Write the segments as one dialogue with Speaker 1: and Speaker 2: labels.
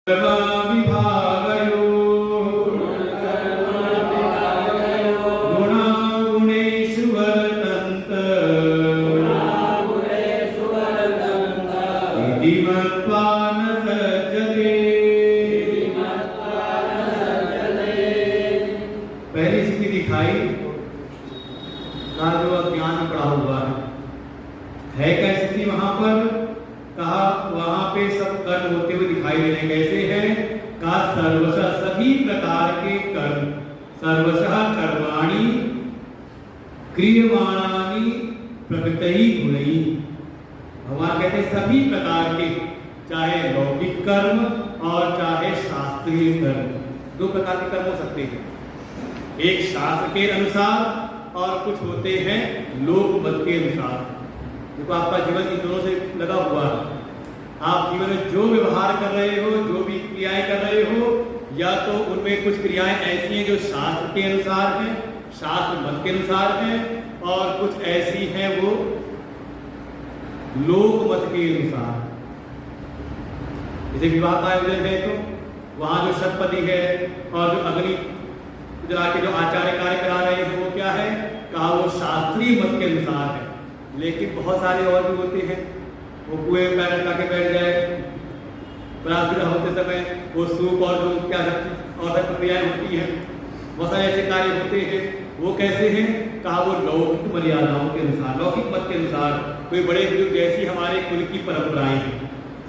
Speaker 1: विभागयो गुणागुणेषु वर्तन्त इति मत्वा न सज्जते। पहली स्थिति दिखाई कहा जो अज्ञान में पड़ा हुआ है क्या स्थिति वहां पर? कहा वहां पे सब कर्म होते हुए दिखाई दे रहे कैसे हैं? कहा सर्वशः सभी प्रकार के कर्म, सर्वशः कर्माणि क्रियमाणानि प्रकृति गुणैः। भगवान कहते हैं सभी प्रकार के, चाहे लौकिक कर्म और चाहे शास्त्रीय कर्म, दो प्रकार के कर्म हो सकते हैं, एक शास्त्र के अनुसार और कुछ होते हैं लोक मत के अनुसार। देखो आपका जीवन इन दोनों से लगा हुआ है। आप जीवन में जो व्यवहार कर रहे हो, जो भी क्रियाएं कर रहे हो, या तो उनमें कुछ क्रियाएं ऐसी हैं जो शास्त्र के अनुसार हैं, शास्त्र मत के अनुसार हैं, और कुछ ऐसी हैं वो लोक मत के अनुसार। जैसे विवाह का आयोजन है तो वहां जो शतपति है और जो अग्नि जला के जो आचार्य कार्य करा रहे हैं वो क्या है? कहा वो शास्त्रीय मत के अनुसार है। लेकिन बहुत सारे और भी होते हैं, वो कुएं में पैर लगा के बैठ जाए, बरात होते समय वो सूप और जो क्या और प्रक्रियाएं होती हैं, बहुत सारे ऐसे कार्य होते हैं। वो कैसे हैं? कहा वो लौकिक मर्यादाओं के अनुसार, लौकिक मत के अनुसार। कोई बड़े बुजुर्ग जैसी हमारे कुल की परंपराएं हैं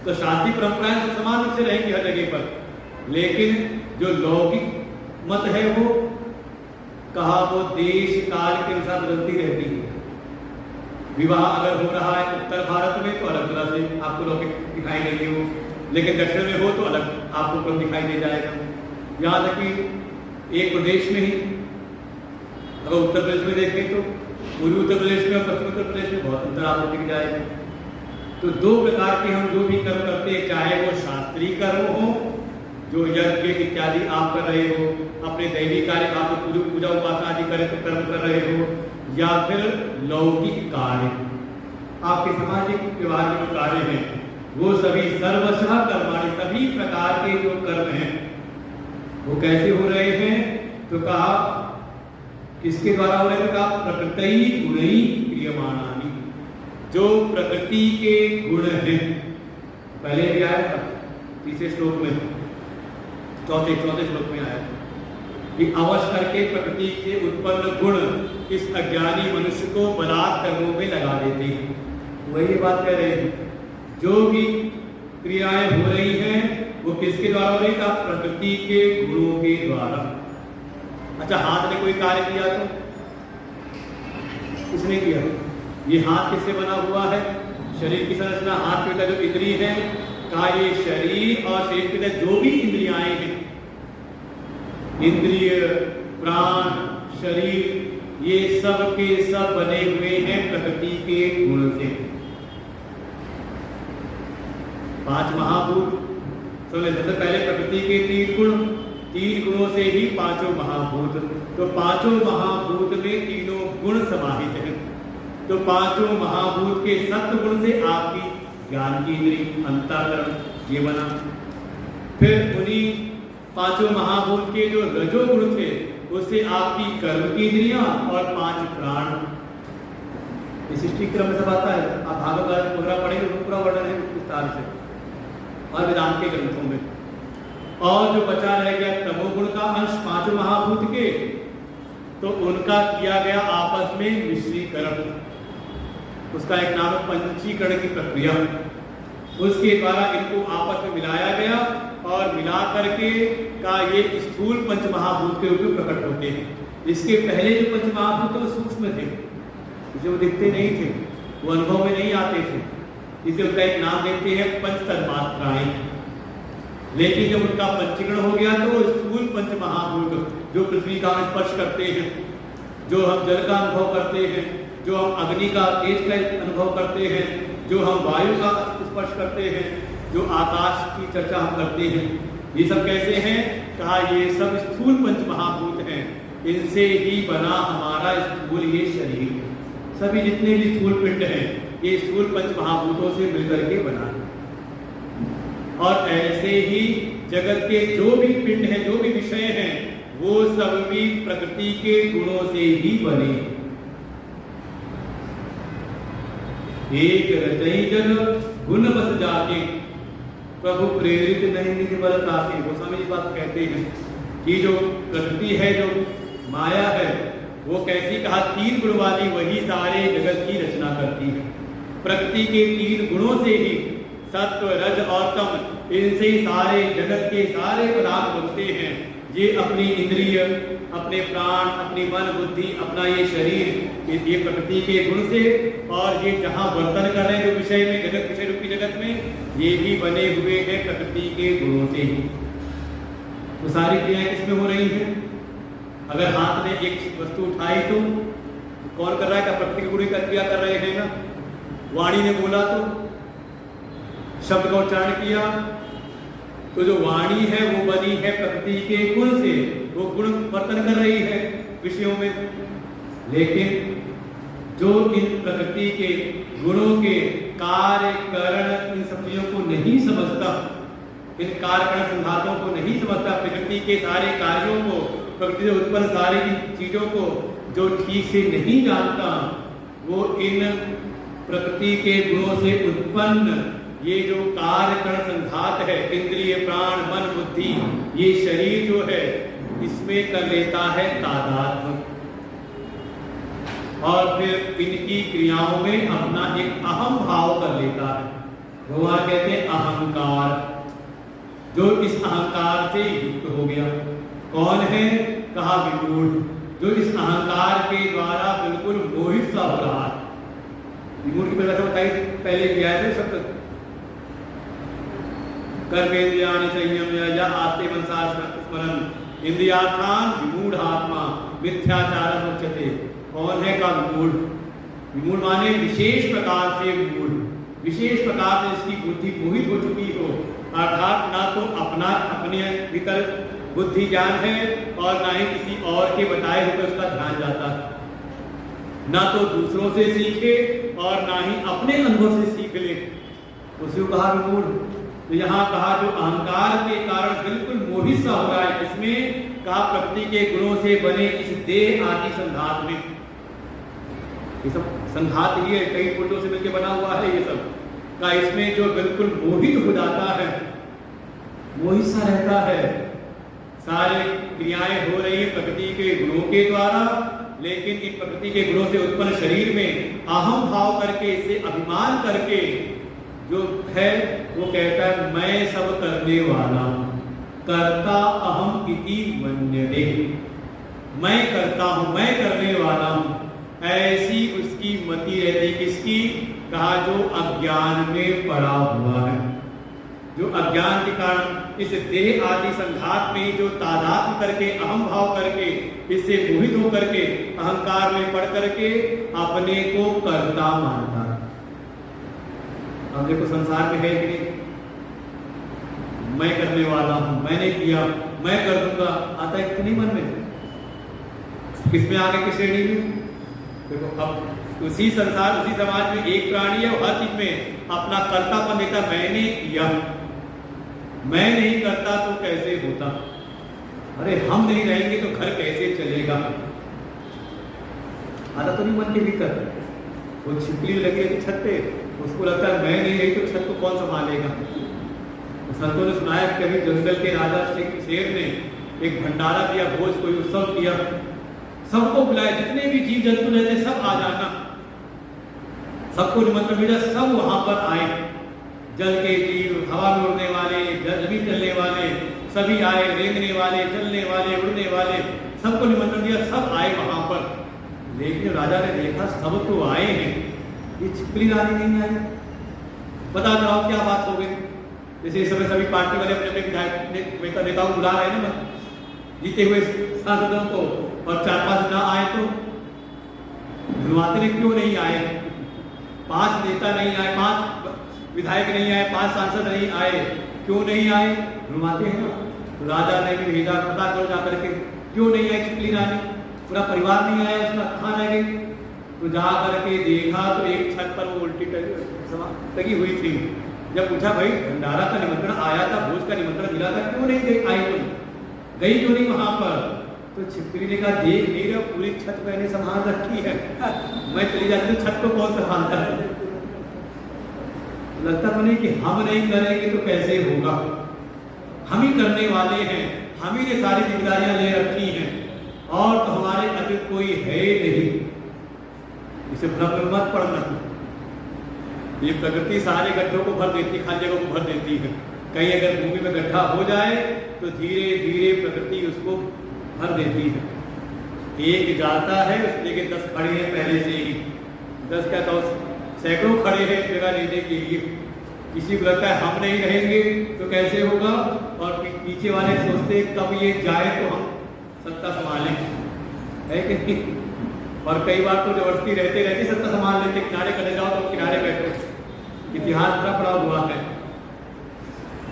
Speaker 1: तो शास्त्रीय परंपराएं तो समान रूप से रहेंगी हर जगह पर, लेकिन जो लौकिक मत है वो कहा वो देश काल के अनुसार बदलती रहती है। विवाह अगर हो रहा है उत्तर भारत में तो अलग तरह से आपको लौकिक दिखाई देंगे वो, लेकिन दक्षिण में हो तो अलग आपको क्रम दिखाई दे जाएगा। यहाँ तक कि एक प्रदेश में ही अगर उत्तर प्रदेश में देखें तो पूर्वी उत्तर प्रदेश में और पश्चिमी उत्तर प्रदेश में बहुत अंतर आपको दिख जाएगा। तो दो प्रकार के हम जो भी कर्म करते हैं, चाहे वो शास्त्रीय कर्म हो जो यज्ञ इत्यादि आप कर रहे हो, अपने दैनिक कार्य आप पूजा उपासना आदि कर्म कर रहे हो, या फिर लौकिक कार्य आपके सामाजिक व्यवहार के जो कार्य हैं, वो सभी सर्वशः कर्माणि, सभी प्रकार के जो कर्म हैं वो कैसे हो रहे हैं? तो कहा किसके द्वारा हो रहे हैं? कहा प्रकृति गुणैः क्रियमाणानि, जो प्रकृति के गुण हैं। पहले भी आया था तीसरे श्लोक में, चौथे श्लोक में आया था कि अवश्य करके प्रकृति के उत्पन्न गुण इस अज्ञानी मनुष्य को बलात् कर्मों में लगा देते हैं। वही बात कह रहे हैं, जो भी क्रियाएं हो रही हैं वो किसके द्वारा हो रही है? प्रकृति के गुणों के द्वारा। अच्छा, हाथ ने कोई कार्य किया तो किसने किया? ये हाथ किससे बना हुआ है? शरीर की संरचना हाथ के जो इंद्रिय है, कहा ये शरीर और शरीर के जो भी इंद्रियाएं हैं, इंद्रिय, प्राण, शरीर, ये सब के सब बने हुए हैं प्रकृति के गुण से। पांच महाभूत सबसे पहले प्रकृति के तीन गुणों से ही पांचों महाभूत। तो पांचों महाभूत में तीनों गुण समाहित हैं। तो पांचों महाभूत के सत्व गुण से आपकी ज्ञान की इंद्रिय, अंतःकरण ये बना। फिर उन्हीं पांचों महाभूत के जो रजोगुण थे उससे आपकी कर्म की इंद्रियां और पांच प्राण। इस सृष्टि क्रम में सब आता है, आप भागवत पूरा पढ़ेंगे तो पूरा वर्णन है विस्तार से और वेदांत के ग्रंथों में। और जो बचा रह गया तमोगुण का अंश पांचों महाभूत के, तो उनका किया गया आपस में मिश्रीकरण, उसका एक नाम है पंचीकरण की प्रक्रिया। उसके द्वारा इनको आपस में मिलाया गया और मिला करके का ये स्थूल पंचमहाभूत के रूप में प्रकट होते हैं। इसके पहले जो पंचमहाभूत वो सूक्ष्म थे, जो दिखते नहीं थे, वो अनुभव में नहीं आते थे, इसलिए उनका एक नाम देते हैं पंच तन्मात्राएं। लेकिन जब उनका पंचीकरण हो गया तो स्थूल पंचमहाभूत जो पृथ्वी का स्पर्श करते हैं, जो हम जल का अनुभव करते हैं, जो हम अग्नि का तेज का अनुभव करते हैं, जो हम वायु का स्पर्श करते हैं, जो आकाश की चर्चा हम करते हैं, ये सब कैसे हैं? कहा ये सब स्थूल पंचमहाभूत हैं। इनसे ही बना हमारा स्थूल ये शरीर, सभी जितने भी स्थूल पिंड हैं ये स्थूल पंचमहाभूतों से मिलकर के बना है। और ऐसे ही जगत के जो भी पिंड हैं, जो भी विषय हैं, वो सब भी प्रकृति के गुणों से ही बने। एक रचई जन गुण बस जाके, प्रभु प्रेरित नहीं निज बल ताके। गोस्वामी जी बात कहते हैं कि जो प्रकृति है, जो माया है, वो कैसी कहा, 3 गुण वाली, वही सारे जगत की रचना करती है। प्रकृति के 3 गुणों से ही सत्व, रज और तम, इनसे ही सारे जगत के सारे पदार्थ बनते हैं। ये अपनी इंद्रिय, अपने प्राण, अपनी मन बुद्धि, अपना ये शरीर, ये प्रकृति के गुण से, और ये जहाँ वर्तन कर रहे हैं जो विषय में, जगत विषय रूपी जगत में, ये भी बने हुए हैं प्रकृति के गुणों से ही। तो सारी क्रियाएं किसमें हो रही हैं? अगर हाथ ने एक वस्तु उठाई तो कौन कर रहा है? प्रकृति के गुण का क्रिया कर रहे हैं ना। वाणी ने बोला तो शब्द का उच्चारण किया, तो जो वाणी है वो बनी है प्रकृति के गुण से, वो गुण वर्तन कर रही है विषयों में। लेकिन जो इन प्रकृति के गुणों के कार्य करण, इन सब चीजों को नहीं समझता, इन कार्य करण संघातों को नहीं समझता, प्रकृति के सारे कार्यों को, प्रकृति से उत्पन्न सारी चीजों को जो ठीक से नहीं जानता, वो इन प्रकृति के गुणों से उत्पन्न ये जो कार्य करण संघात है, इंद्रिय, प्राण, मन, बुद्धि, ये शरीर जो है, इसमें कर लेता है तादात्म्य, और फिर इनकी क्रियाओं में अपना एक अहम भाव कर लेता है। भगवान कहते हैं अहंकार, जो इस अहंकार से युक्त हो गया। कौन है? कहा विमूढ़, जो इस अहंकार के द्वारा बिल्कुल मोहित सा हो रहा है। विमूढ़ की परिभाषा बताई पहले किया है शब्द, कर्मेंद्रियाणि संयम्य या आस्ते मनसा स्मरन् इंद्रियार्थान विमूढ़ आत्मा मिथ्याचार उच्यते। कौन है? का विमूढ़। विमूढ़ माने विशेष प्रकार से विमूढ़, विशेष प्रकार से इसकी बुद्धि मोहित हो चुकी हो, अर्थात ना तो अपने भीतर बुद्धि ज्ञान है, और ना ही किसी और के बताए हुए उसका ध्यान जाता है, ना तो दूसरों से सीखे और ना ही अपने अनुभव से सीख ले, उसी को कहा विमूढ़। तो यहाँ कहा जो अहंकार के कारण बिल्कुल मोहित सा हो रहा है, इसमें कहा प्रकृति के गुणों से बने इस देह आदि संघात में, ये सब संघात ही है, कई पुर्जों से मिलकर बना हुआ है ये सब का, इसमें जो बिल्कुल मोहित हो जाता है, मोहित सा रहता है। सारे क्रियाएं हो रही है प्रकृति के गुणों के द्वारा, लेकिन इन प्रकृति के गुणों से उत्पन्न शरीर में अहम भाव करके, इससे अभिमान करके जो है वो कहता है मैं सब करने वाला हूं, कर्ता अहम इति मन्यते, मैं करता हूं, मैं करने वाला हूं, ऐसी उसकी मति रहती। किसकी? कहा जो अज्ञान में पड़ा हुआ है, जो अज्ञान के कारण इस देह आदि संघात में ही जो तादात्म्य करके, अहम भाव करके, इससे मोहित होकर के, अहंकार में पड़ करके अपने को कर्ता मानता है। अब देखो संसार में है कि नहीं, मैं करने वाला हूं, मैंने किया, मैं कर दूंगा, आता है कि नहीं मन में? किसमें आगे किस श्रेणी में? देखो अब उसी संसार, उसी समाज में एक प्राणी है, हर चीज में अपना कर्तापन देता, मैंने किया, मैं नहीं करता तो कैसे होता? अरे हम नहीं रहेंगे तो घर कैसे चलेगा? आता तो नहीं मन के भीतर। वो छिपकली लगी है छत पे, उसको लगता है मैं नहीं रही तो छत को कौन संभालेगा? संतों ने सुनाया कि कभी जंगल के राजा शेर ने एक भंडारा दिया, भोज कोई उत्सव किया, सबको बुलाया, जितने भी जीव जंतु रहते सब आ जाना, सबको निमंत्रण मिला, सब वहां पर आए, जल के जीव, हवा में उड़ने वाले, जमीन चलने वाले, सभी आए, रेंगने वाले, चलने वाले, उड़ने वाले, सबको निमंत्रण दिया, सब आए वहां पर। लेकिन राजा ने देखा सब तो आए हैं, ये छिपकली रानी नहीं आई। बता दो क्या बात हो गई? जैसे इस समय सभी पार्टी वाले अपने अपने नेताओं को बुला रहे हैं ना, जीते हुए सांसदों को, और 4-5 ना आए तो धुलवाते ने क्यों नहीं आए? 5 नेता नहीं आए, 5 विधायक नहीं आए, 5 सांसद नहीं आए, क्यों नहीं आए? धुलवाते हैं ना। तो राजा ने भी भेजा, पता करो जाकर के क्यों नहीं आई छिपकली रानी, पूरा परिवार नहीं आया उसका, कहाँ रह गई? तो जा करके देखा तो एक छत पर वो उल्टी लगी हुई थी, जब पूछा भाई भंडारा का निमंत्रण आया था, भोज का निमंत्रण मिला था, क्यों नहीं गई आई तुम, गई क्यों नहीं वहां पर? तो छिपकली ने कहा देख नहीं रहे पूरी छत मैंने संभाल रखी है, मैं चली जाती हूँ, छत को कौन संभालता है? लगता तो नहीं कि हम नहीं करेंगे तो कैसे होगा, हम ही करने वाले हैं, हम ही ने सारी जिम्मेदारियां ले रखी हैं और तो हमारे अतिरिक्त कोई है नहीं। इसे भ्रम में मत पड़ना। ये प्रकृति सारे गड्ढों को भर देती, खाली जगहों को भर देती है। कहीं अगर भूमि में गड्ढा हो जाए तो धीरे धीरे प्रकृति उसको भर देती है। एक जाता है उसके 10 खड़े हैं पहले से ही, 10 क्या तो सैकड़ों खड़े हैं जगह लेने के लिए। किसी को लगता है हम नहीं रहेंगे तो कैसे होगा, और पीछे वाले सोचते कब ये जाए तो हम सत्ता संभालें, है कि नहीं? और कई बार तो जबरदस्ती रहते रहते सत्ता संभाल लेते, किनारे करे जाओ तो किनारे बैठो, इतिहास का पड़ा हुआ है।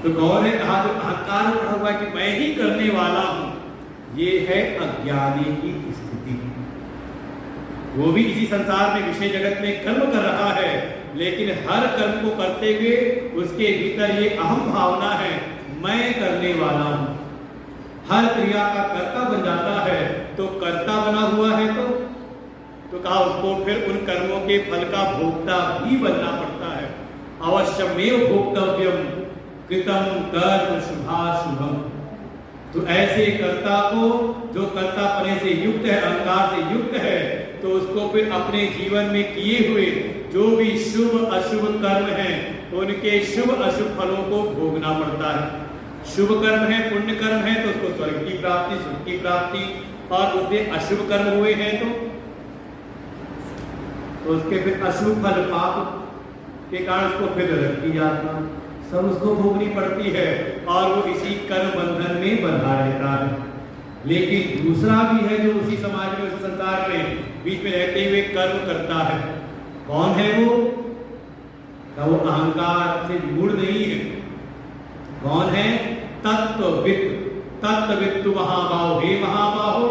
Speaker 1: तो गौर है कहा जो अहंकार पड़ा हुआ है कि मैं ही करने वाला हूं, ये है अज्ञानी की स्थिति। वो भी इसी संसार में विषय जगत में कर्म कर रहा है, लेकिन हर कर्म को करते हुए उसके भीतर ये अहम भावना है मैं करने वाला हूं। हर क्रिया का कर्ता बन जाता है, तो कर्ता बना हुआ है तो कहा उसको फिर उन कर्मों के फल का भोक्ता भी बनना पड़ता है। अवश्यमेव भोक्तव्यम कृतम कर्म शुभाशुभम। तो ऐसे कर्ता को जो कर्तापने से युक्त है, अहंकार से युक्त है, तो उसको फिर अपने जीवन में किए हुए जो भी शुभ अशुभ कर्म हैं उनके शुभ अशुभ फलों को भोगना पड़ता है। शुभ कर्म है, पुण्य कर्म है तो उसको स्वर्ग की प्राप्ति, सुख की प्राप्ति, और उससे अशुभ कर्म हुए हैं तो उसके फिर अशुभ फल पाप के कारण उसको फिर नरक की यातना सब उसको भोगनी पड़ती है, और वो इसी कर्म बंधन में बंधा रहता है। लेकिन दूसरा भी है जो उसी समाज में, उसी संसार में बीच में रहते हुए कर्म करता है। कौन है वो? वो अहंकार से मूड नहीं है। कौन है? तत्ववित्त। तत्ववित्त महाबाहो, हे महाबाहो,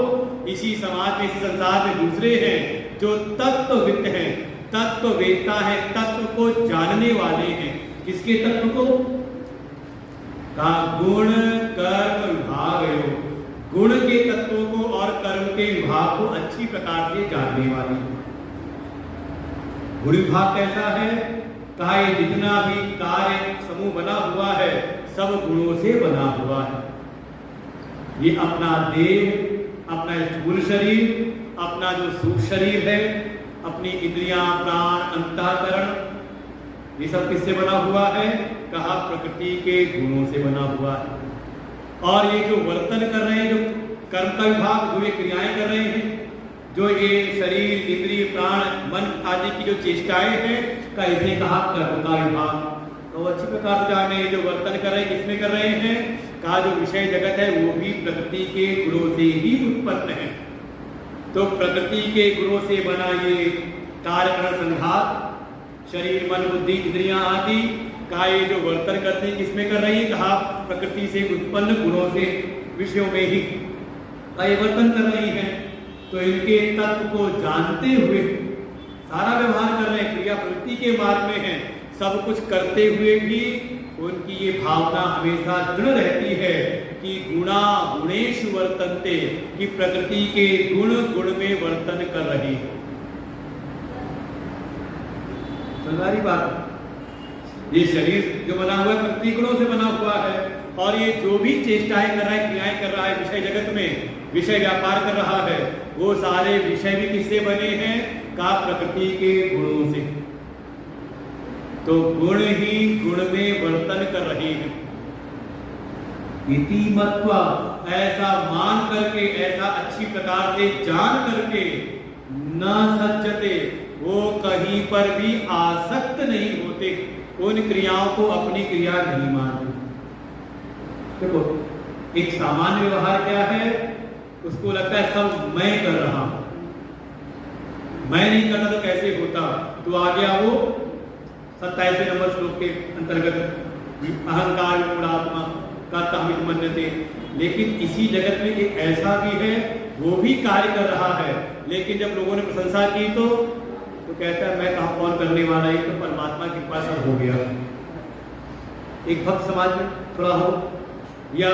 Speaker 1: इसी समाज में, इसी संसार में दूसरे हैं जो तत्ववित्त हैं, तत्ववेत्ता है, तत्व को जानने वाले हैं। किसके तत्व को? का गुण कर्म विभाग है, गुण के तत्वों को और कर्म के विभाग को अच्छी प्रकार से जानने वाले। गुण विभाग कैसा है? कहा ये जितना भी कार्य समूह बना हुआ है सब गुणों से बना हुआ है। ये अपना देह, अपना स्थूल शरीर, अपना जो सूक्ष्म शरीर है, अपनी इंद्रियां, प्राण, अंतःकरण, ये सब किससे बना हुआ है? कहा प्रकृति के गुणों से बना हुआ है। और ये जो वर्तन कर रहे हैं, जो कर्म का विभाग, जो ये क्रियाएं कर रहे हैं, जो ये शरीर, इंद्रिय, प्राण, मन आदि की जो चेष्टाएं हैं, का इसे कहा कर्म का विभाग। तो अच्छी प्रकार से जाने जो वर्तन कर रहे हैं किसमें कर रहे हैं? कहा जो विषय जगत है वो भी प्रकृति के गुणों से ही उत्पन्न है। तो प्रकृति के गुणों से बना ये कार्यकरण संघात, शरीर, मन, बुद्धि, इंद्रियां आदि का ये जो वर्तन करते हैं किसमें कर रही है? कहा प्रकृति से उत्पन्न गुणों से, विषयों में ही का ये वर्तन कर रही है। तो इनके तत्व को जानते हुए सारा व्यवहार कर रहे हैं, क्रिया प्रवृत्ति के मार्ग में है, सब कुछ करते हुए भी उनकी ये भावना हमेशा दृढ़ रहती है कि गुणा गुणेषु वर्तन्ते, कि प्रकृति के गुण गुण में वर्तन कर रही है। सारी बात, ये शरीर जो बना हुआ है प्रकृति गुणों से बना हुआ है, और ये जो भी चेष्टाएं कर रहा है, क्रियाएं कर रहा है विषय जगत में, विषय व्यापार कर रहा है, वो सारे विषय भी किससे बने हैं? का प्रकृति के गुणों से। तो गुण ही गुण में वर्तन कर रहे हैं। इति मत्वा, ऐसा मान करके, ऐसा अच्छी प्रकार से जान करके, न सज्जते, वो कहीं पर भी आसक्त नहीं होते, उन क्रियाओं को अपनी क्रिया नहीं मानते। देखो एक सामान्य व्यवहार क्या है? उसको लगता है सब मैं कर रहा हूं, मैं नहीं करता तो कैसे होता। तो आ गया वो 27वें नंबर श्लोक के अंतर्गत अहंकार मूढ़ात्मा का तहमित मन्यते। लेकिन इसी जगत में एक ऐसा भी है, वो भी कार्य कर रहा है, लेकिन जब लोगों ने प्रशंसा की तो कहता है मैं कहाँ कौन करने वाला है, तो परमात्मा की कृपा सब हो गया। एक भक्त समाज में थोड़ा हो, या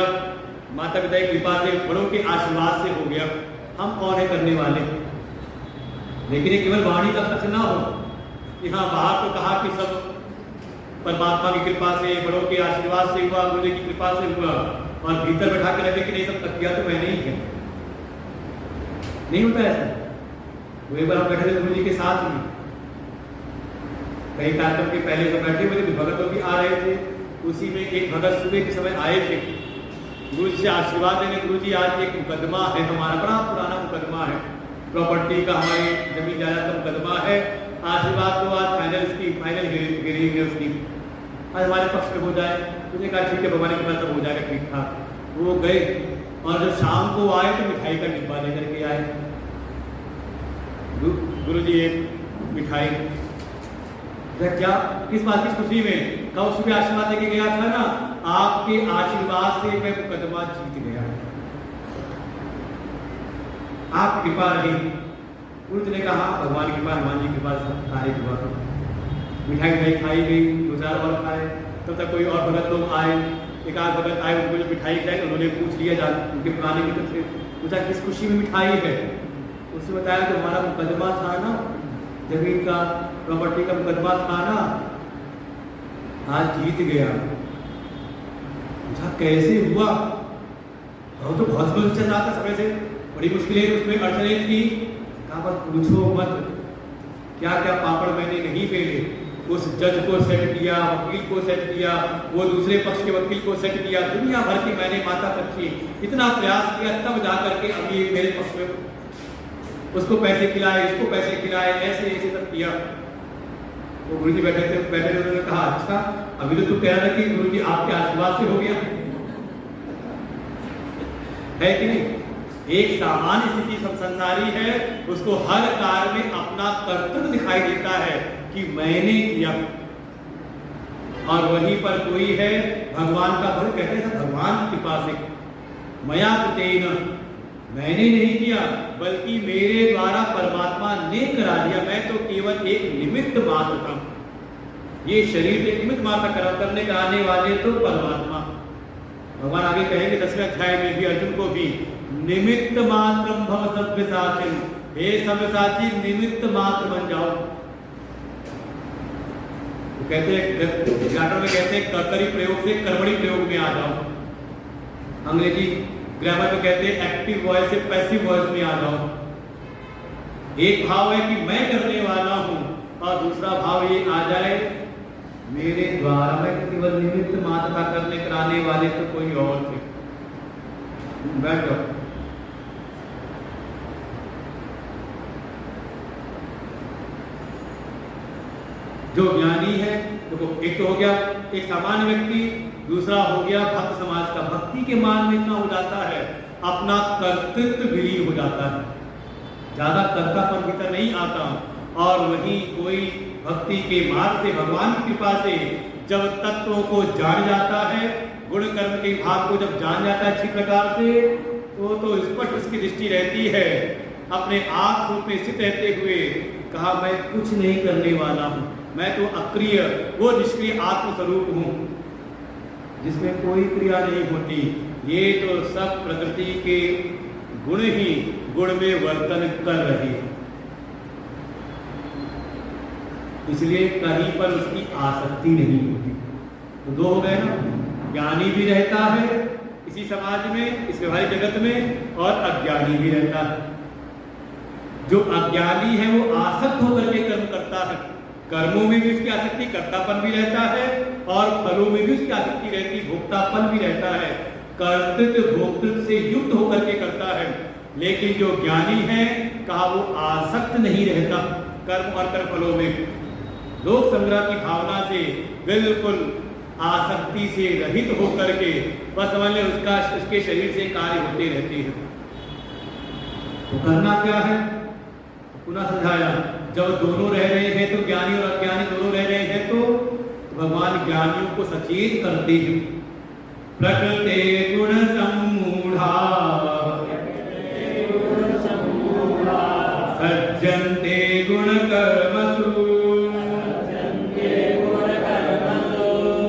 Speaker 1: माता पिता की कृपा से, बड़ों के आशीर्वाद से हो गया, हम कौन है करने वाले। लेकिन ये केवल वाणी का सच ना हो कि हाँ बाहर तो कहा कि सब परमात्मा की कृपा से, बड़ों के आशीर्वाद से हुआ, गुरु की कृपा से हुआ, और भीतर बैठा के रहते कि नहीं सब तकिया तो मैंने ही है। नहीं होता ऐसा। वो एक बार हम बैठे थे गुरु जी के साथ में, कई कार्यक्रम के पहले सब बैठे हुए थे, भगत लोग भी आ रहे थे। उसी में एक भगत सुबह के समय आए थे गुरु जी से आशीर्वाद लेने। गुरु जी आज एक मुकदमा है हमारा, बड़ा पुराना मुकदमा है, प्रॉपर्टी का, हमारी जमीन जायदाद का मुकदमा है। आशीर्वाद तो आज फाइनल हियरिंग है उसकी, आज हमारे पक्ष में हो जाए। मुझे कहा ठीक है भगवान के पास सब हो जाएगा ठीक ठाक। वो गए और जब शाम को आए तो मिठाई का डिब्बा लेकर के आए। गुरु जी एक मिठाई, क्या किस बात की खुशी में? कहा उसमें आशीर्वाद लेके गया था ना, आपके आशीर्वाद से मैं मुकदमा जीत गया, आप कृपा रही। गुरु जी ने कहा भगवान की कृपा, हनुमान जी की कृपा, सब सारे कृपा। मिठाई खाई गई, 2-4 और खाए, तब तक कोई और भगत लोग आए, एक आध भगत आए, उनको जो मिठाई खिलाई उन्होंने पूछ लिया उनके पुराने मित्र से, पूछा किस खुशी में मिठाई है। उसने बताया कि हमारा मुकदमा था ना, जमीन का, प्रॉपर्टी का मुकदमा था ना, आज जीत गया। पूछा कैसे हुआ? वो तो बहुत मुश्किल चल रहा था समय से, बड़ी मुश्किलें उसमें, अड़चने थी। कहा बस पूछो मत, क्या क्या पापड़ मैंने नहीं पेले। उस जज को सेट किया, वकील को सेट किया, वो दूसरे पक्ष के वकील को सेट किया, दुनिया भर की मैंने माता पक्षी इतना प्रयास किया, तब जा करके अभी मेरे पक्ष में उसको पैसे खिलाए, इसको पैसे खिलाए, ऐसे ऐसे सब किया। वो गुरु जी बैठे थे, उन्होंने कहा अच्छा अभी तो तू कह रहा था कि गुरु जी आपके आशीर्वाद से हो गया है कि नहीं। एक सामान्य स्थिति सब संसारी है, उसको हर कार्य में अपना कर्तव्य दिखाई देता है कि मैंने किया, और वहीं पर कोई है भगवान का भक्त, कहते हैं भगवान की कृपा से, मया कृतेन, मैंने नहीं किया बल्कि मेरे द्वारा परमात्मा ने करा दिया। मैं तो केवल एक निमित्त मात्र था, ये शरीर एक निमित्त मात्र करने कराने वाले तो परमात्मा। भगवान आगे कहेंगे 10वें अध्याय में भी अर्जुन को भी, निमित्त मात्रम भव सव्यसाचिन, हे सव्यसाची निमित्त मात्र बन जाओ। तो कहते हैं जाटर में कहते हैं कर्तरी प्रयोग से कर्मणी प्रयोग में आ जाओ। अंग्रेजी ग्रामर में कहते हैं एक्टिव वॉइस से पैसिव वॉइस में आ जाओ। एक भाव है कि मैं करने वाला हूं, और दूसरा भाव ये आ जाए मेरे द्वारा, मैं केवल निमित्त मात्र था, करने कराने वाले तो कोई और थे। बैठ जाओ। जो ज्ञानी है, देखो एक तो हो गया एक सामान्य व्यक्ति, दूसरा हो गया भक्त समाज का। भक्ति के मान में इतना हो जाता है, अपना कर्तृत्व विलीन हो जाता है, ज्यादा कर्तापन भीतर नहीं आता। और वहीं कोई भक्ति के मार्ग से, भगवान की कृपा से जब तत्वों को जान जाता है, गुण कर्म के भाग को जब जान जाता है अच्छी प्रकार से, तो स्पष्ट उसकी दृष्टि रहती है, अपने आप रूप में स्थित रहते हुए कहा मैं कुछ नहीं करने वाला हूं, मैं तो अक्रिय, वो निष्क्रिय आत्मस्वरूप हूं जिसमें कोई क्रिया नहीं होती। ये तो सब प्रकृति के गुण ही गुण में वर्तन कर रहे हैं, इसलिए कहीं पर उसकी आसक्ति नहीं होती। तो दो हो गए ना, ज्ञानी भी रहता है इसी समाज में, इस व्यवहारिक जगत में, और अज्ञानी भी रहता है। जो अज्ञानी है वो आसक्त होकर के कर्म करता है, कर्मों में भी उसकी आसक्ति, कर्तापन भी रहता है, और फलों में भी उसकी आसक्ति रहती, भोक्तापन भी रहता है, कर्तृत्व भोक्तृत्व से युक्त होकर के करता है। लेकिन जो ज्ञानी है कहा वो आसक्त नहीं रहता कर्म और कर्म फलों में, लोक संग्रह की भावना से बिल्कुल आसक्ति से रहित होकर के बस समझ ले उसके शरीर से कार्य होते रहते हैं। तो करना क्या है, पुनः समझाया, जब दोनों रह रहे हैं तो ज्ञानी और अज्ञानी दोनों रह रहे हैं, तो भगवान ज्ञानियों को सचेत करते हैं। प्रकृते गुण सम्मूढ़ा सज्जन्ते गुण कर्मसु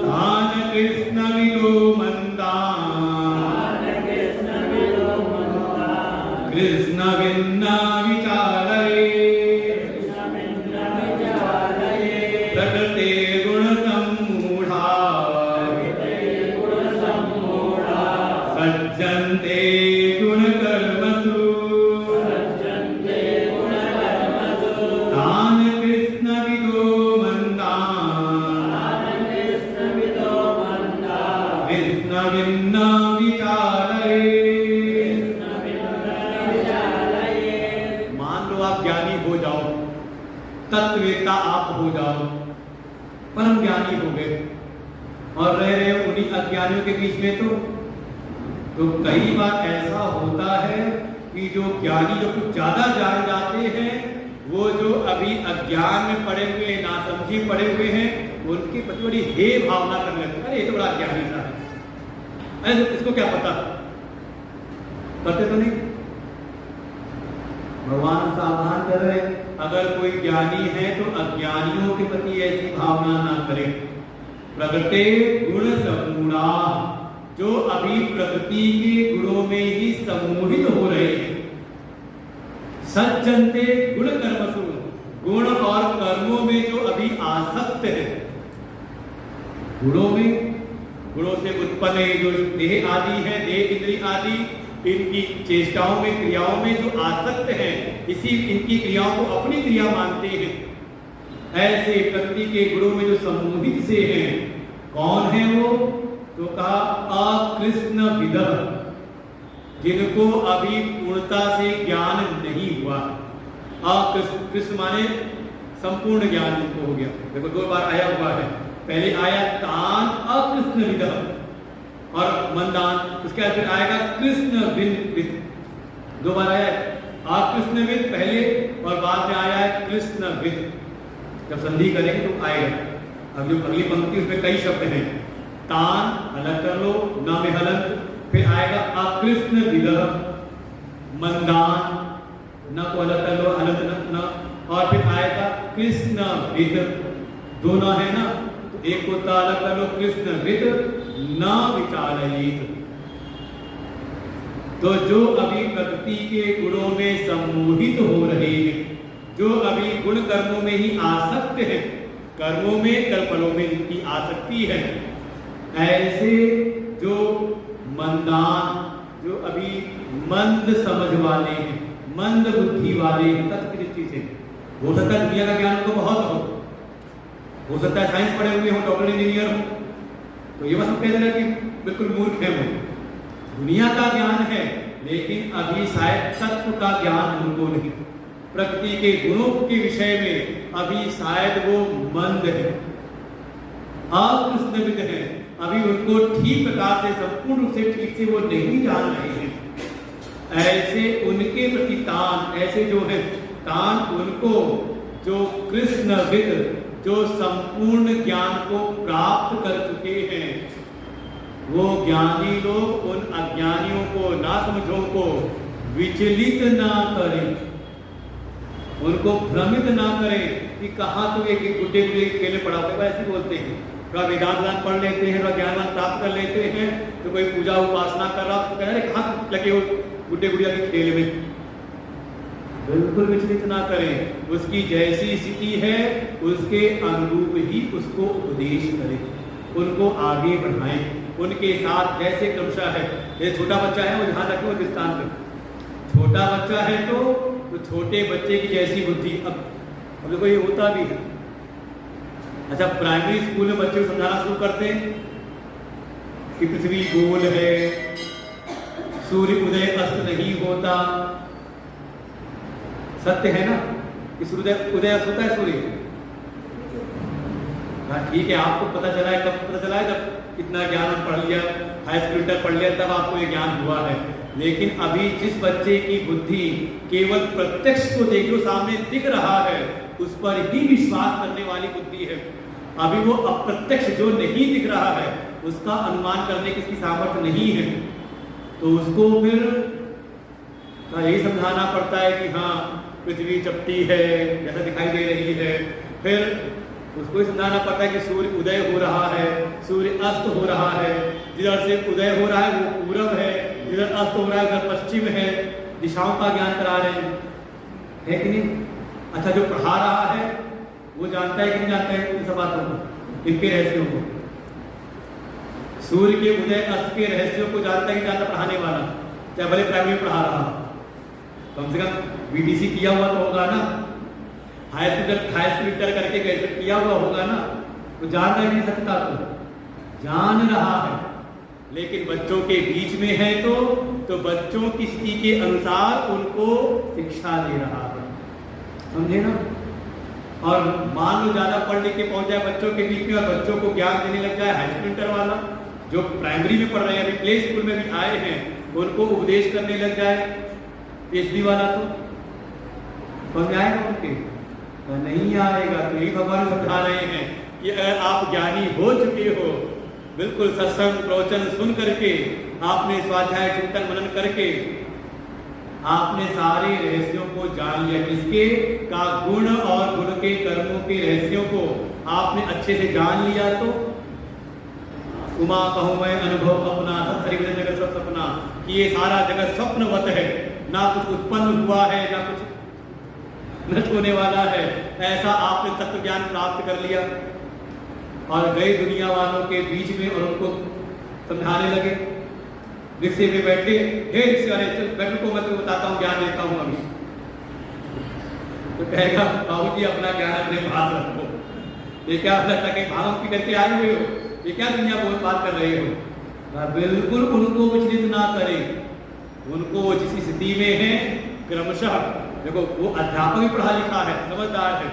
Speaker 1: तान सज्जन्ते गुणकर्मसु तान् कृष्णविदो मन्दान् कृष्णविन्ना विचारयेत्। मान लो आप ज्ञानी हो जाओ, तत्ववेत्ता आप हो जाओ, परम ज्ञानी हो गए और रह रहे हो उन्हीं अज्ञानियों के बीच में, तो कई बार ऐसा होता है कि जो ज्ञानी जो कुछ ज्यादा जान जाते हैं, वो जो अभी अज्ञान में पड़े हुए, नासमझी पड़े हुए हैं, उनकी प्रति बड़ी हे भावना करने लगते हैं। अरे ये तो बड़ा ज्ञानी था, ऐसे इसको क्या पता, करते तो नहीं। भगवान सावधान कर रहे हैं, अगर कोई ज्ञानी है तो अज्ञानियों के प्रति ऐसी भावना ना करे। प्रगटे गुण समूढ़ा, जो अभी प्रकृति के गुणों में ही सम्मोहित हो रहे हैं। सज्जनते गुण कर्मसु, गुण और कर्मों में जो अभी आसक्त है, गुणों में, गुणों से उत्पन्न जो देह आदि है, देह इंद्रिय आदि, इनकी चेष्टाओं में, क्रियाओं में जो आसक्त हैं, इसी इनकी क्रियाओं को अपनी क्रिया मानते हैं। ऐसे प्रकृति के गुणों में जो सम्मोहित से हैं, कौन है वो? तो कहा अकृष्ण विदः, जिनको अभी पूर्णता से ज्ञान नहीं हुआ। अकृष्ण माने संपूर्ण ज्ञान जिनको हो गया। देखो दो बार आया हुआ है, पहले आया तान अकृष्ण विदः और मंदान, उसके बाद फिर आएगा कृष्णविद। दो बार आया अकृष्णविद पहले और बाद में आया है कृष्णविद। जब संधि करेंगे तो आएगा। अब जो अगली पंक्ति उसमें कई शब्द हैं, तान अलग कर लो, न में हलंत, फिर आएगा अकृष्ण विदः, मंदान न को अलग कर लो, हलंत न, और फिर आएगा कृष्ण विद। दोनों है ना, तो एक को अलग कर लो, कृष्ण विद न विचारयेत्। तो जो अभी प्रकृति के गुणों में सम्मोहित हो रहे हैं, जो अभी गुण कर्मों में ही आसक्त है, कर्मों में, कर्मफलों में जिनकी आसक्ति है, ऐसे जो मंदान, जो अभी मंद समझ वाले हैं, मंद बुद्धि वाले हैं, तत्व की दृष्टि से, हो सकता है दुनिया का ज्ञान तो बहुत हो सकता है साइंस पढ़े हुए हो, डॉक्टर इंजीनियर हो, तो ये मत कह देना कि बिल्कुल मूर्ख है वो। दुनिया का ज्ञान है, लेकिन अभी शायद तत्व का ज्ञान उनको नहीं, प्रकृति के गुणों के विषय में अभी शायद वो मंद है, अकृष्णविद है, अभी उनको ठीक प्रकार से, संपूर्ण रूप से ठीक से वो नहीं जान रहे हैं। ऐसे उनके प्रति तान, ऐसे जो है तान, उनको जो कृष्णविद, जो संपूर्ण ज्ञान को प्राप्त कर चुके हैं, वो ज्ञानी लोग उन अज्ञानियों को, नासमझों को विचलित ना करें, उनको भ्रमित ना करें कि कहाँ तो एक गुड्डे गुड्डे खेले पड़ा होता है, ऐसे बोलते हैं। थोड़ा वेदांत पढ़ लेते हैं, थोड़ा ज्ञान प्राप्त कर लेते हैं, तो कोई पूजा उपासना कर रहा तो कह रहे कहाँ लगे हो गुड्डे गुड़िया के खेल में। बिल्कुल विचलित ना करें, उसकी जैसी स्थिति है उसके अनुरूप ही उसको उपदेश करें, उनको आगे बढ़ाएं, उनके साथ जैसे क्रमशः है। ये छोटा बच्चा है वो ध्यान रखो दृष्टांत, छोटा बच्चा है तो छोटे बच्चे की जैसी बुद्धि। अब देखो ये होता भी है। अच्छा, प्राइमरी स्कूल में बच्चे को समझाना शुरू करते हैं कि पृथ्वी गोल है, सूर्य उदय अस्त नहीं होता। सत्य है ना कि सूर्य उदय अस्त होता है सूर्य। हाँ ठीक है, आपको पता चला है, कब पता चला है? जब कितना ज्ञान पढ़ लिया, हाई स्कूल तक पढ़ लिया, तब आपको ये ज्ञान हुआ है। लेकिन अभी जिस बच्चे की बुद्धि केवल प्रत्यक्ष को देखो सामने दिख रहा है, उस पर ही विश्वास करने वाली बुद्धि है। अभी वो अप्रत्यक्ष जो नहीं दिख रहा है, उसका अनुमान करने की इसकी सामर्थ्य नहीं है, तो उसको फिर यही समझाना पड़ता है कि हाँ पृथ्वी चपटी है, जैसा दिखाई दे रही है। फिर उसको समझाना पड़ता है कि सूर्य उदय हो रहा है, सूर्य अस्त हो रहा है, जिधर से उदय हो रहा है वो पूरब है, जिधर अस्त हो रहा है उधर पश्चिम है। दिशाओं का ज्ञान करा रहे हैं, है कि नहीं? अच्छा, जो पढ़ा रहा है वो जानता है कि नहीं जानता है इन सब बातों को, इनके रहस्यों को? सूर्य के उदय अस्त के रहस्यों को जानता ही जानता पढ़ाने वाला, चाहे भले प्राइमरी में पढ़ा रहा, कम से कम बीटीसी किया हुआ तो होगा ना, हाई स्कूल करके ग्रेजुएट किया हुआ होगा ना, तो जान नहीं सकता, तो जान रहा है। लेकिन बच्चों के बीच में है तो बच्चों की स्थिति के अनुसार उनको शिक्षा दे रहा है, समझे ना। और मान लो ज़्यादा पढ़ लिख के पहुंच जाए बच्चों के बीच में और बच्चों को ज्ञान देने लग जाए हाई स्कूल इंटर वाला, जो प्राइमरी में पढ़ रहे हैं, अभी प्ले स्कूल में भी आए हैं, उनको उपदेश करने लग जाए पीएचडी वाला, तो समझ आएगा उनके? तो नहीं आएगा। तो यही भगवान समझा रहे हैं कि अगर आप ज्ञानी हो चुके हो, बिल्कुल सत्संग प्रवचन सुन करके, आपने स्वाध्याय चिंतन मनन करके आपने सारे रहस्यों को जान लिया, किसके का गुण और गुण के कर्मों के रहस्यों को आपने अच्छे से जान लिया, तो उमा कहूँ मैं अनुभव अपना सब हरिवदन जगत सब सपना, कि ये सारा जगत स्वप्नवत है, ना कुछ उत्पन्न हुआ है ना कुछ नष्ट होने वाला है, ऐसा आपने तत्व ज्ञान प्राप्त कर लिया और गए दुनिया वालों के बीच में और उनको समझाने लगे। रिक्शे में बैठे, हे रिक्शे वाले चल बैठो, को मैं तुम्हें बताता हूँ, ज्ञान देता हूँ अभी। तो कहेगा बाबू जी अपना ज्ञान अपने पास रखो, ये क्या लगता कि भागम पी करके आए हुए हो, ये क्या दुनिया बहुत बात कर रहे हो। बिल्कुल उनको विचलित ना करें, उनको जिस स्थिति में है क्रमशः, देखो वो अध्यापक भी पढ़ा लिखा है, समझदार है,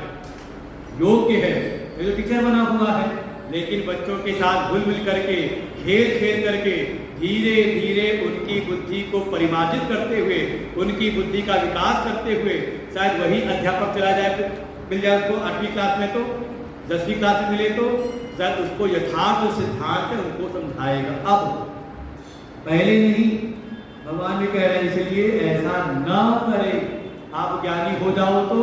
Speaker 1: योग्य है, ये जो टीचर बना हुआ है, लेकिन बच्चों के साथ घुल मिल करके खेल खेल करके धीरे धीरे उनकी बुद्धि को परिमार्जित करते हुए, उनकी बुद्धि का विकास करते हुए, शायद वही अध्यापक चला जाए, मिल जाए उसको 8वीं क्लास में, तो 10वीं क्लास में मिले तो शायद उसको यथार्थ सिद्धांत उनको समझाएगा। अब पहले नहीं, भगवान भी कह रहे हैं इसलिए ऐसा ना करें। आप ज्ञानी हो जाओ तो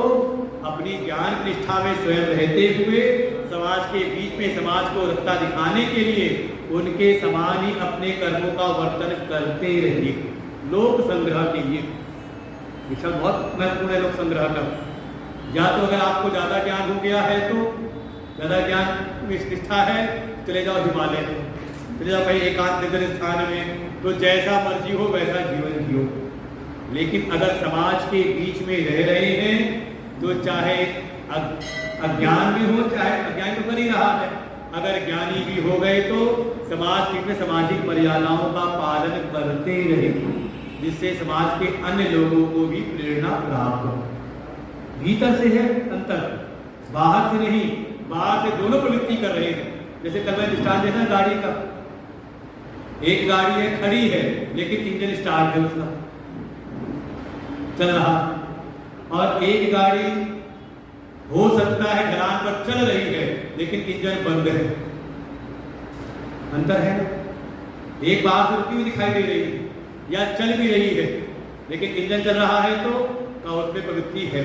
Speaker 1: अपनी ज्ञान निष्ठा में स्वयं रहते हुए समाज के बीच में समाज को रास्ता दिखाने के लिए उनके समान ही अपने कर्मों का वर्तन करते रहिए। लोक संग्रह के लिए विषय बहुत महत्वपूर्ण है। लोक संग्रह का या तो अगर आपको ज़्यादा ज्ञान हो गया है तो ज़्यादा ज्ञान में निष्ठा है, चले जाओ हिमालय, चले जाओ कहीं एकांत निर्जन स्थान में, तो जैसा मर्जी हो वैसा जीवन जियो। लेकिन अगर समाज के बीच में रह रहे हैं तो चाहे अज्ञान भी हो, चाहे अज्ञान तो कर ही रहा है, अगर ज्ञानी भी हो गए तो समाज में सामाजिक मर्यादाओं का पालन करते रहे, जिससे समाज के अन्य लोगों को भी प्रेरणा प्राप्त हो। भीतर से है अंतर, बाहर से नहीं। बाहर से दोनों प्रवृत्ति कर रहे हैं। जैसे कल मैं दृष्टांत देखा गाड़ी का, एक गाड़ी है खड़ी है लेकिन इंजन स्टार्ट है उसका, चल रहा, और एक गाड़ी हो सकता है ढलान पर चल रही है लेकिन इंजन बंद है। अंतर है। एक बाहर से रुकी हुई दिखाई दे रही है या चल भी रही है लेकिन इंजन चल रहा है तो उसमें प्रवृत्ति है,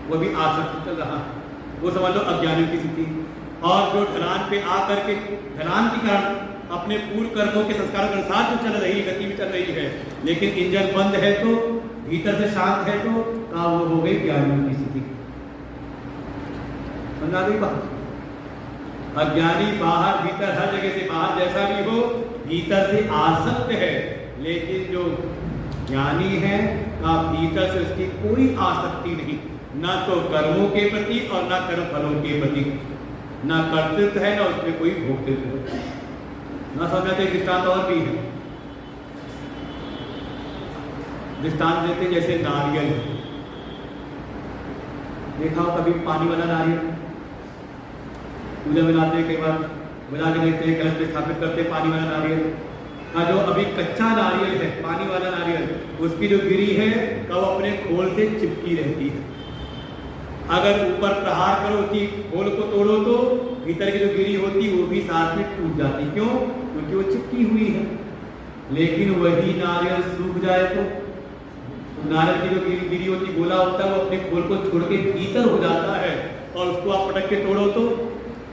Speaker 1: वो भी आसक्त चल रहा है, वो समझ लो अज्ञानी की स्थिति। और जो ढलान पे आकर के ढलान के कारण अपने पूर्व कर्मों के संस्कारों के अनुसार जो चल रही है, गति में चल रही है, लेकिन इंजन बंद है तो भीतर से शांत है, तो वो हो गई ज्ञानियों की स्थिति। समझा गई बात। अज्ञानी बाहर भीतर हर जगह से, बाहर जैसा भी हो भीतर से आसक्त है, लेकिन जो ज्ञानी है का भीतर से उसकी कोई आसक्ति नहीं, ना तो कर्मों के प्रति और ना कर्म फलों के प्रति, ना कर्तृत्व है ना उसमें कोई भोक्तृत्व है। ना समझते दृष्टांत और भी है, दृष्टांत देते जैसे नारियल, देखा हो कभी पानी वाला नारियल, पूजा में लाते हैं, कई बार बजा के देखते हैं, कलश में स्थापित करते हैं पानी वाला नारियल का। जो अभी कच्चा नारियल है, पानी वाला नारियल, उसकी जो गिरी है का वो अपने खोल से चिपकी रहती है। अगर ऊपर प्रहार करो कि खोल को तोड़ो तो भीतर की जो गिरी होती वो भी साथ में टूट जाती। क्यों? क्योंकि वो चिपकी हुई है। लेकिन वही नारियल सूख जाए तो नारियल की जो गिरी होती, गोला होता है, वो अपने खोल को छोड़ के भीतर हो जाता है, और उसको आप पटक के तोड़ो तो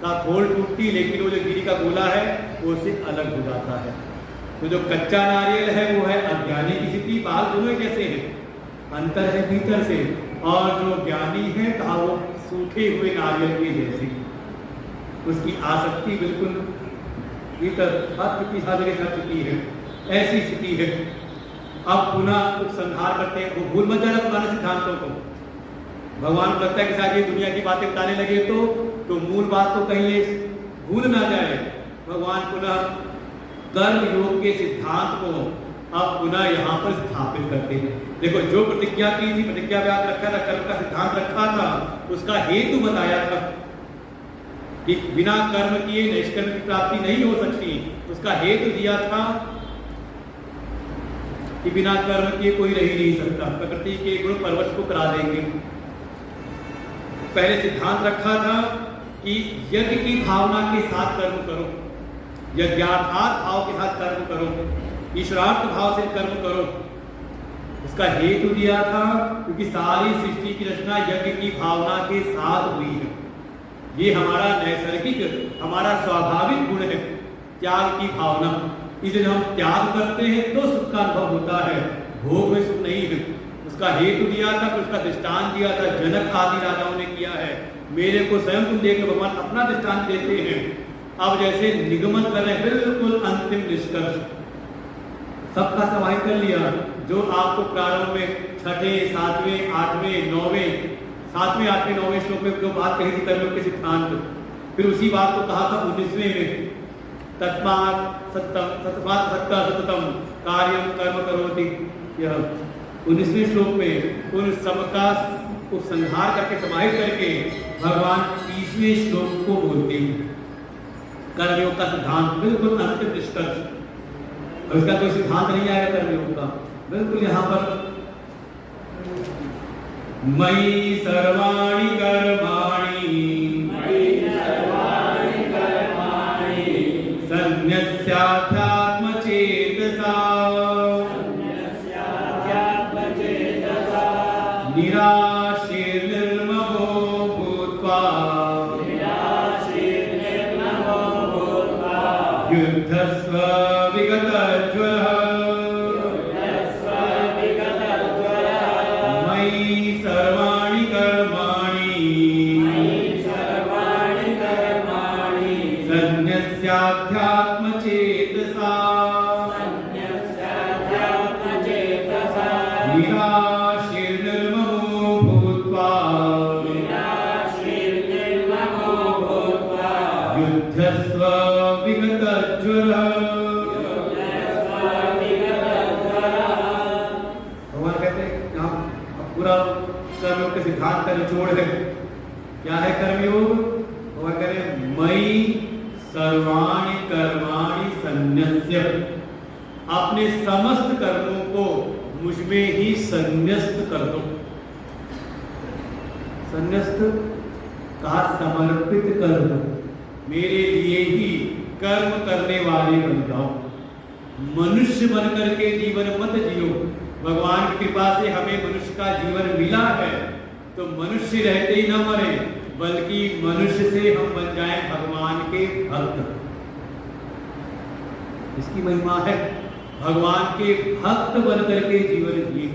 Speaker 1: का खोल टूटती, लेकिन वो जो गिरी का गोला है वो उससे अलग हो जाता है। तो जो कच्चा नारियल है वो है अज्ञानी की स्थिति। बाहर दोनों कैसे है, अंतर है भीतर से। और जो ज्ञानी है कहा वो सूखे हुए नारियल के जैसी, उसकी आसक्ति बिल्कुल भीतर हर चुकी साधने कर चुकी है, ऐसी स्थिति है। अब पुनः उपसंहार करते हैं, वो भूल मत जाना पुराने सिद्धांतों को। भगवान को लगता है कि शायद ये दुनिया की बातें बताने लगे तो मूल बात को कहीं ये भूल ना जाए। भगवान पुनः कर्म योग के सिद्धांत को अब पुनः यहाँ पर स्थापित करते हैं। देखो, जो प्रतिज्ञा की थी, प्रतिज्ञा व्याग रखा था, कर्म का सिद्धांत रखा था, उसका हेतु बताया था कि बिना कर्म किए निष्कर्म की प्राप्ति नहीं हो सकती। उसका हेतु दिया था कि बिना कर्म किए कोई रह नहीं सकता, प्रकृति के गुण परवश को करा देंगे। पहले सिद्धांत रखा था कि यज्ञ की भावना के साथ कर्म करो, यज्ञार्थार्थ भाव के साथ कर्म करो, ईश्वरार्थ भाव से कर्म करो। उसका हेतु दिया था क्योंकि सारी सृष्टि की रचना यज्ञ की भावना के साथ हुई है। ये हमारा नैसर्गिक, हमारा स्वाभाविक गुण है, त्याग की भावना। इसलिए हम त्याग करते हैं तो सुख का अनुभव होता है, भोग में सुख नहीं है। उसका हेतु दिया था, फिर उसका दृष्टांत दिया था, जनक आदि राजाओं ने किया है। मेरे को स्वयं तुम देख लो, भगवान अपना दृष्टांत देते हैं। अब जैसे निगमन कर रहे हैं, बिल्कुल अंतिम निष्कर्ष सबका समाहित कर लिया। जो आपको प्रारंभ में 6ठे, 7वें, 8वें, 9वें, 7वें, 8वें, 9वें श्लोक में जो बात कही थी कर्म के सिद्धांत, फिर उसी बात को कहा था 19वें में, तस्मात् सततम कार्यम कर्म करोति। यह 19वें श्लोक में उन सबका उपसंहार करके समाहित करके भगवान 30वें श्लोक को बोलते हैं। कर्मयोग का सिद्धांत बिल्कुल अंतिम निष्कर्ष, इसका कोई सिद्धांत नहीं आएगा कर्मयोग का। बिल्कुल यहाँ पर मयि सर्वाणि कर्माणि सन्न्यस्याध्यात्म चेतसा निराशीर्निर्ममो भूत्वा युद्धस्व विगतज्वरः मयि सर्वाणि कर्माणि सन्न्यस्याध्यात्म चेतसा निराशीर्निर्ममो भूत्वा युद्धस्व विगतज्वरः। भगवान कहते हैं यहाँ पूरा कर्मयोग के सिद्धांत का निचोड़ है। क्या है कर्मयोग? भगवान कह रहे हैं मयि सर्वाणि कर्माणि सन्न्यस्य, अपने समस्त कर्मों को मुझ में ही संन्यस्त कर दो। संन्यस्त कहा समर्पित कर दो, मेरे लिए ही कर्म करने वाले बन जाओ। मनुष्य बनकर के जीवन मत जियो। भगवान की कृपा से हमें मनुष्य का जीवन मिला है, तो मनुष्य रहते ही न मरे, बल्कि मनुष्य से हम बन जाएं भगवान के भक्त। इसकी महिमा है, भगवान के भक्त बनकर के जीवन जिए।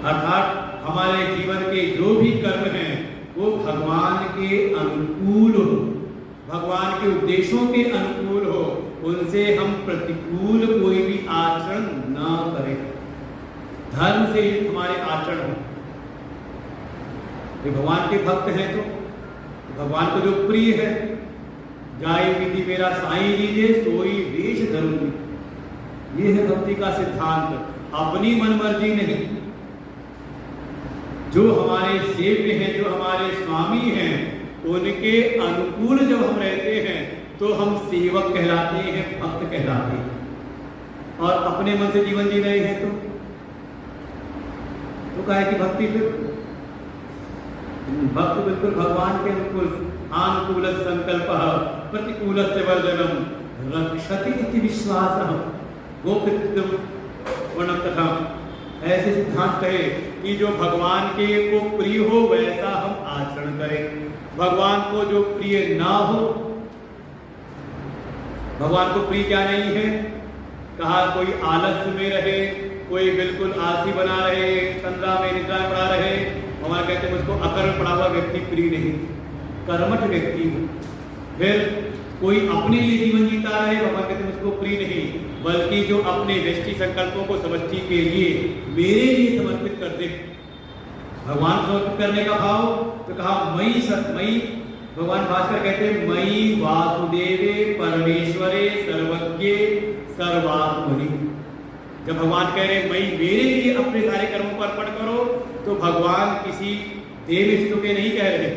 Speaker 1: अर्थात हमारे जीवन के जो भी कर्म हैं वो भगवान के अनुकूल हो, भगवान के उद्देश्यों के अनुकूल हो, उनसे हम प्रतिकूल कोई भी आचरण ना करें। धर्म से युक्त हमारे आचरण हो। ये भगवान के भक्त हैं तो भगवान को जो प्रिय है, जाय विधि मेरा साईं लीजिए सोई वेश धरूंगी, ये है भक्ति का सिद्धांत। अपनी मनमर्जी नहीं, जो हमारे सेव्य हैं, जो हमारे स्वामी हैं, उनके अनुकूल जब हम रहते हैं तो हम सेवक कहलाते हैं, भक्त कहलाते हैं। और अपने मन से जीवन जी रहे हैं तो कहे कि भक्ति फिर भक्त बिल्कुल भगवान के अनुकूल। आनुकूल संकल्प प्रतिकूल से वर्जनम रक्षति इति विश्वासः गोकृत्यम वर्णम तथा। ऐसे सिद्धांत कहे कि जो भगवान के को प्रिय हो वैसा हम आचरण करें, भगवान को जो प्रिय ना हो। भगवान को प्रिय क्या नहीं है? कहा कोई आलस्य में रहे, कोई बिल्कुल आलसी बना रहे, तंद्रा में निद्रा में पड़ा रहे। भगवान कहते हैं मुझको अकर्म पड़ा हुआ व्यक्ति प्रिय नहीं, कर्मठ व्यक्ति हो। फिर कोई अपने लिए जीवन जीता रहे, भगवान कहते हैं उसको प्रिय नहीं, बल्कि जो अपने व्यष्टि संकल्पों को समष्टि के लिए मेरे लिए समर्पित कर दे। भगवान समर्पित करने का भाव तो कहा मई, भगवान भास्कर कहते हैं मई वासुदेवे परमेश्वरे सर्वज्ञे सर्वात्मनि। जब भगवान कह रहे मई मेरे लिए अपने सारे कर्मों को अर्पण करो, तो भगवान किसी देव स्तु के नहीं कह रहे,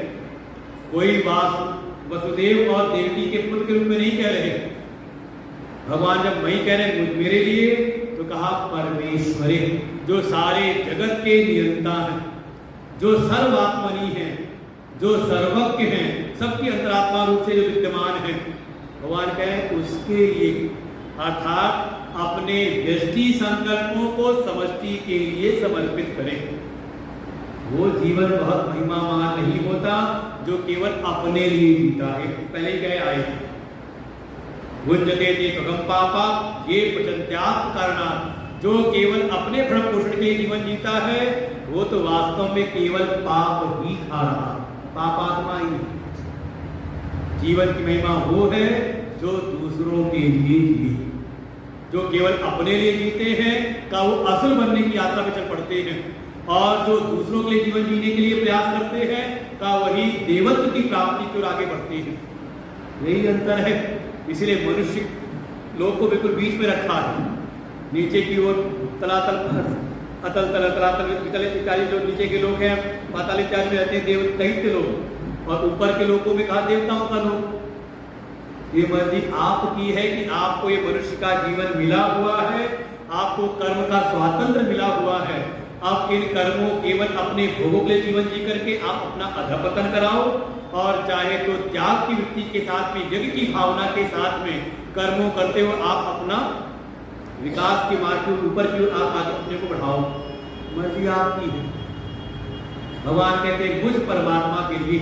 Speaker 1: कोई वसुदेव और देवकी के पुत्र के रूप में नहीं कह रहे। भगवान जब मई कह रहे मेरे लिए, तो कहा परमेश्वरे, जो सारे जगत के नियंता हैं, जो सर्वात्मनि हैं, जो सर्वज्ञ हैं, सबके अंतरात्मा रूप से जो विद्यमान है, भगवान कहे उसके लिए, अर्थात अपने व्यष्टि संकल्पों को समष्टि के लिए समर्पित करें। वो जीवन बहुत महिमावान नहीं होता जो केवल अपने लिए जीता है। पहले ही कहे आए गुंजते ते त्वगम पापा ये पचन्त्यात्म कारणात्, जो केवल अपने भरण पोषण के लिए जीवन जीता है, वो तो वास्तव में केवल पाप ही खा रहा, पापात्मा ही। जीवन की महिमा वो है जो दूसरों के लिए जिए, जो केवल अपने लिए जीते हैं का वो असुर बनने की यात्रा में चल पड़ते हैं, और जो दूसरों के लिए जीवन जीने के लिए प्रयास करते हैं का वही देवत्व की प्राप्ति की ओर आगे बढ़ते हैं। यही अंतर है। इसलिए मनुष्य लोग को बिल्कुल बीच में रखा है। नीचे की ओर तलातल अतल तल तलातल इत्यादि जो नीचे के लोग हैं, पाताल इत्यादि में रहते हैं देव दैत्य लोग, और ऊपर के लोगों में कहा देवताओं का लोग। ये मर्जी आपकी है कि आपको ये मनुष्य का जीवन मिला हुआ है, आपको कर्म का स्वातंत्र मिला हुआ है। आप इन कर्मों केवल अपने भोगों के लिए जीवन जी करके आप अपना अधपतन कराओ, और चाहे तो त्याग की वृत्ति के साथ में, यज्ञ की भावना के साथ में कर्मों करते हुए आप अपना विकास के मार्ग के ऊपर की ओर आप आगे अपने को बढ़ाओ। मर्जी आपकी है। भगवान कहते हैं मुझ परमात्मा के लिए,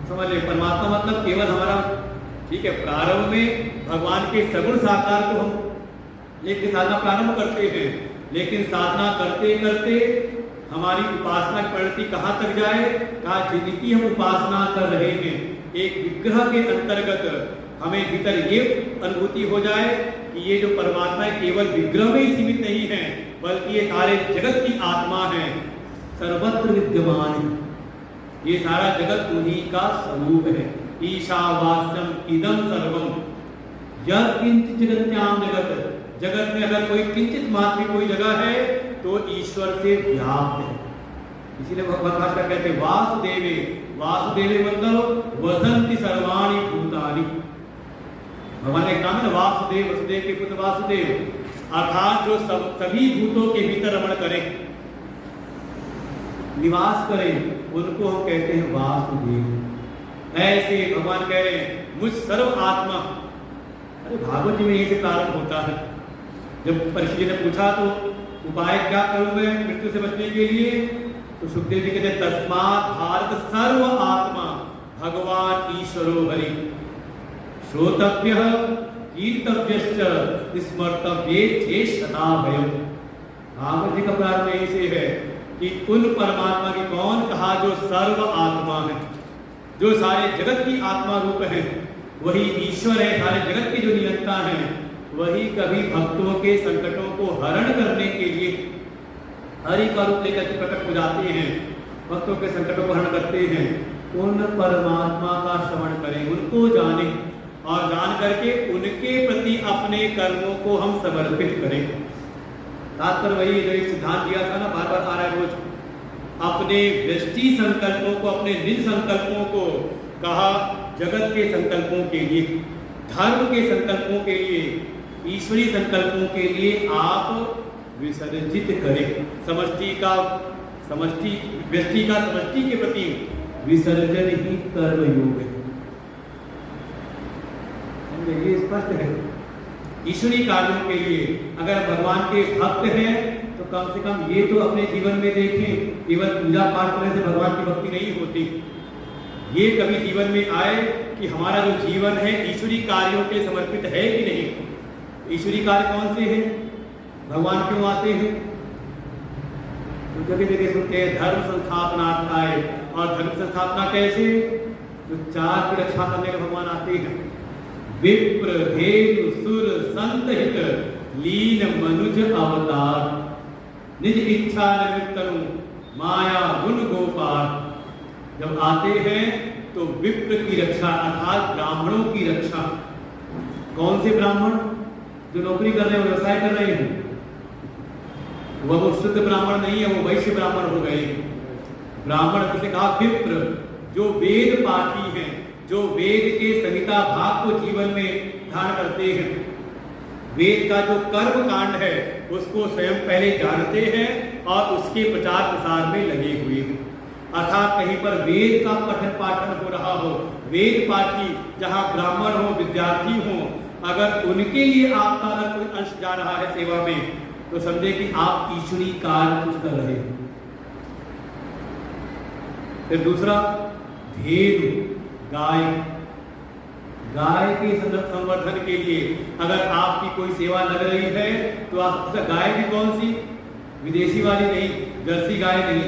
Speaker 1: समझ ले, परमात्मा मतलब केवल हमारा, ठीक है, प्रारंभ में भगवान के सगुण साकार को हम लेकर साधना प्रारंभ करते हैं, लेकिन साधना करते करते हमारी उपासना की परिणति कहाँ तक जाए, कहा जिनकी हम उपासना कर रहे हैं, एक विग्रह के अंतर्गत हमें भीतर ये अनुभूति हो जाए कि ये जो परमात्मा है केवल विग्रह में ही सीमित नहीं है, बल्कि ये सारे जगत की आत्मा है, सर्वत्र विद्यमान है। ये सारा जगत उन्हीं का स्वरूप है। ईशावास्यम इदम सर्वम यत् किंचित् जगत्याम जगत, जगत में अगर कोई किंचित मात्र कोई जगह है तो ईश्वर से व्याप्त है। इसीलिए भगवान भास्कर कहते हैं वासुदेवे, वासुदेवे मतलब वसंति सर्वाणि भूतानि। भगवान एक नाम है वासुदेव, वसुदेव के पुत्र वासुदेव, अर्थात जो सभी भूतों के भीतर रमण करें, निवास करें, उनको हम कहते हैं वासुदेव। ऐसे भगवान कह रहे हैं मुझ सर्व आत्मा। अरे भागवत जी में यही से प्रारंभ होता है। जब परीक्षित जी ने पूछा तो उपाय क्या करूं मैं मृत्यु से बचने के लिए, तो सुखदेव जी कहते तस्मात् भारत सर्व आत्मा भगवान ईश्वरो हरि श्रोतव्यः कीर्तव्यश्च स्मर्तव्ये चेष्टता भयम्। भागवत जी का प्रारंभ यही से है कि उन परमात्मा की कौन कहा जो सर्व आत्मा है, जो सारे जगत की आत्मा रूप है, वही ईश्वर है, सारे जगत के जो नियंता है, वही कभी भक्तों के संकटों को हरण करने के लिए हरि का रूप लेकर प्रकट हो जाते हैं, भक्तों के संकटों को हरण करते हैं। उन परमात्मा का श्रवण करें, उनको जाने, और जान करके उनके प्रति अपने कर्मों को हम समर्पित करें। तात्पर्य वही जो एक सिद्धांत दिया था ना, बार बार आ रहा है रोज, अपने व्यष्टि संकल्पों को, अपने निज संकल्पों को कहा जगत के संकल्पों के लिए, धर्म के संकल्पों के लिए, ईश्वरीय संकल्पों के लिए आप विसर्जित करें। समष्टि का समष्टि, व्यष्टि का समष्टि के प्रति विसर्जन ही कर्म योग है। ये स्पष्ट है। ईश्वरीय कार्यों के लिए अगर भगवान के भक्त हैं तो कम से कम ये तो अपने जीवन में देखें, केवल पूजा पाठ करने से भगवान की भक्ति नहीं होती। ये कभी जीवन में आए कि हमारा जो जीवन है ईश्वरीय कार्यों के समर्पित है कि नहीं। ईश्वरीय कार्य कौन से हैं, भगवान क्यों आते हैं, तो जगह जगह सुनते हैं धर्म संस्थापनार्थाय, और धर्म संस्थापना कैसे, जो चार की रक्षा करने के भगवान आते हैं। विप्र धेनु सुर संत हित लीन मनुज अवतार निज इच्छा निमित्तनु माया गुण गोपाल। जब आते हैं तो विप्र की रक्षा अर्थात ब्राह्मणों की रक्षा। कौन से ब्राह्मण? जो नौकरी कर रहे हैं, व्यवसाय कर रहे हैं, वो शुद्ध ब्राह्मण नहीं है, वो वैश्य ब्राह्मण हो गए। ब्राह्मण किसे कहा? विप्र, जो वेद पाठी हैं, जो वेद के संहिता भाग को जीवन में धारण करते हैं, वेद का जो कर्म कांड है उसको स्वयं पहले जानते हैं और उसके प्रचार प्रसार में लगे हुए हैं। अर्थात कहीं पर वेद का पठन पाठन हो रहा हो, वेद पाठी जहाँ ब्राह्मण हो, विद्यार्थी हो, अगर उनके लिए आपका अगर कोई अंश जा रहा है सेवा में, तो समझे कि आप ईश्वरीय कार्य कुछ कर रहे हैं। फिर दूसरा, धेनु, गाय। गाय के संवर्धन के लिए अगर आपकी कोई सेवा लग रही है तो आप, अच्छा गाय भी कौन सी? विदेशी वाली नहीं, जर्सी गाय नहीं,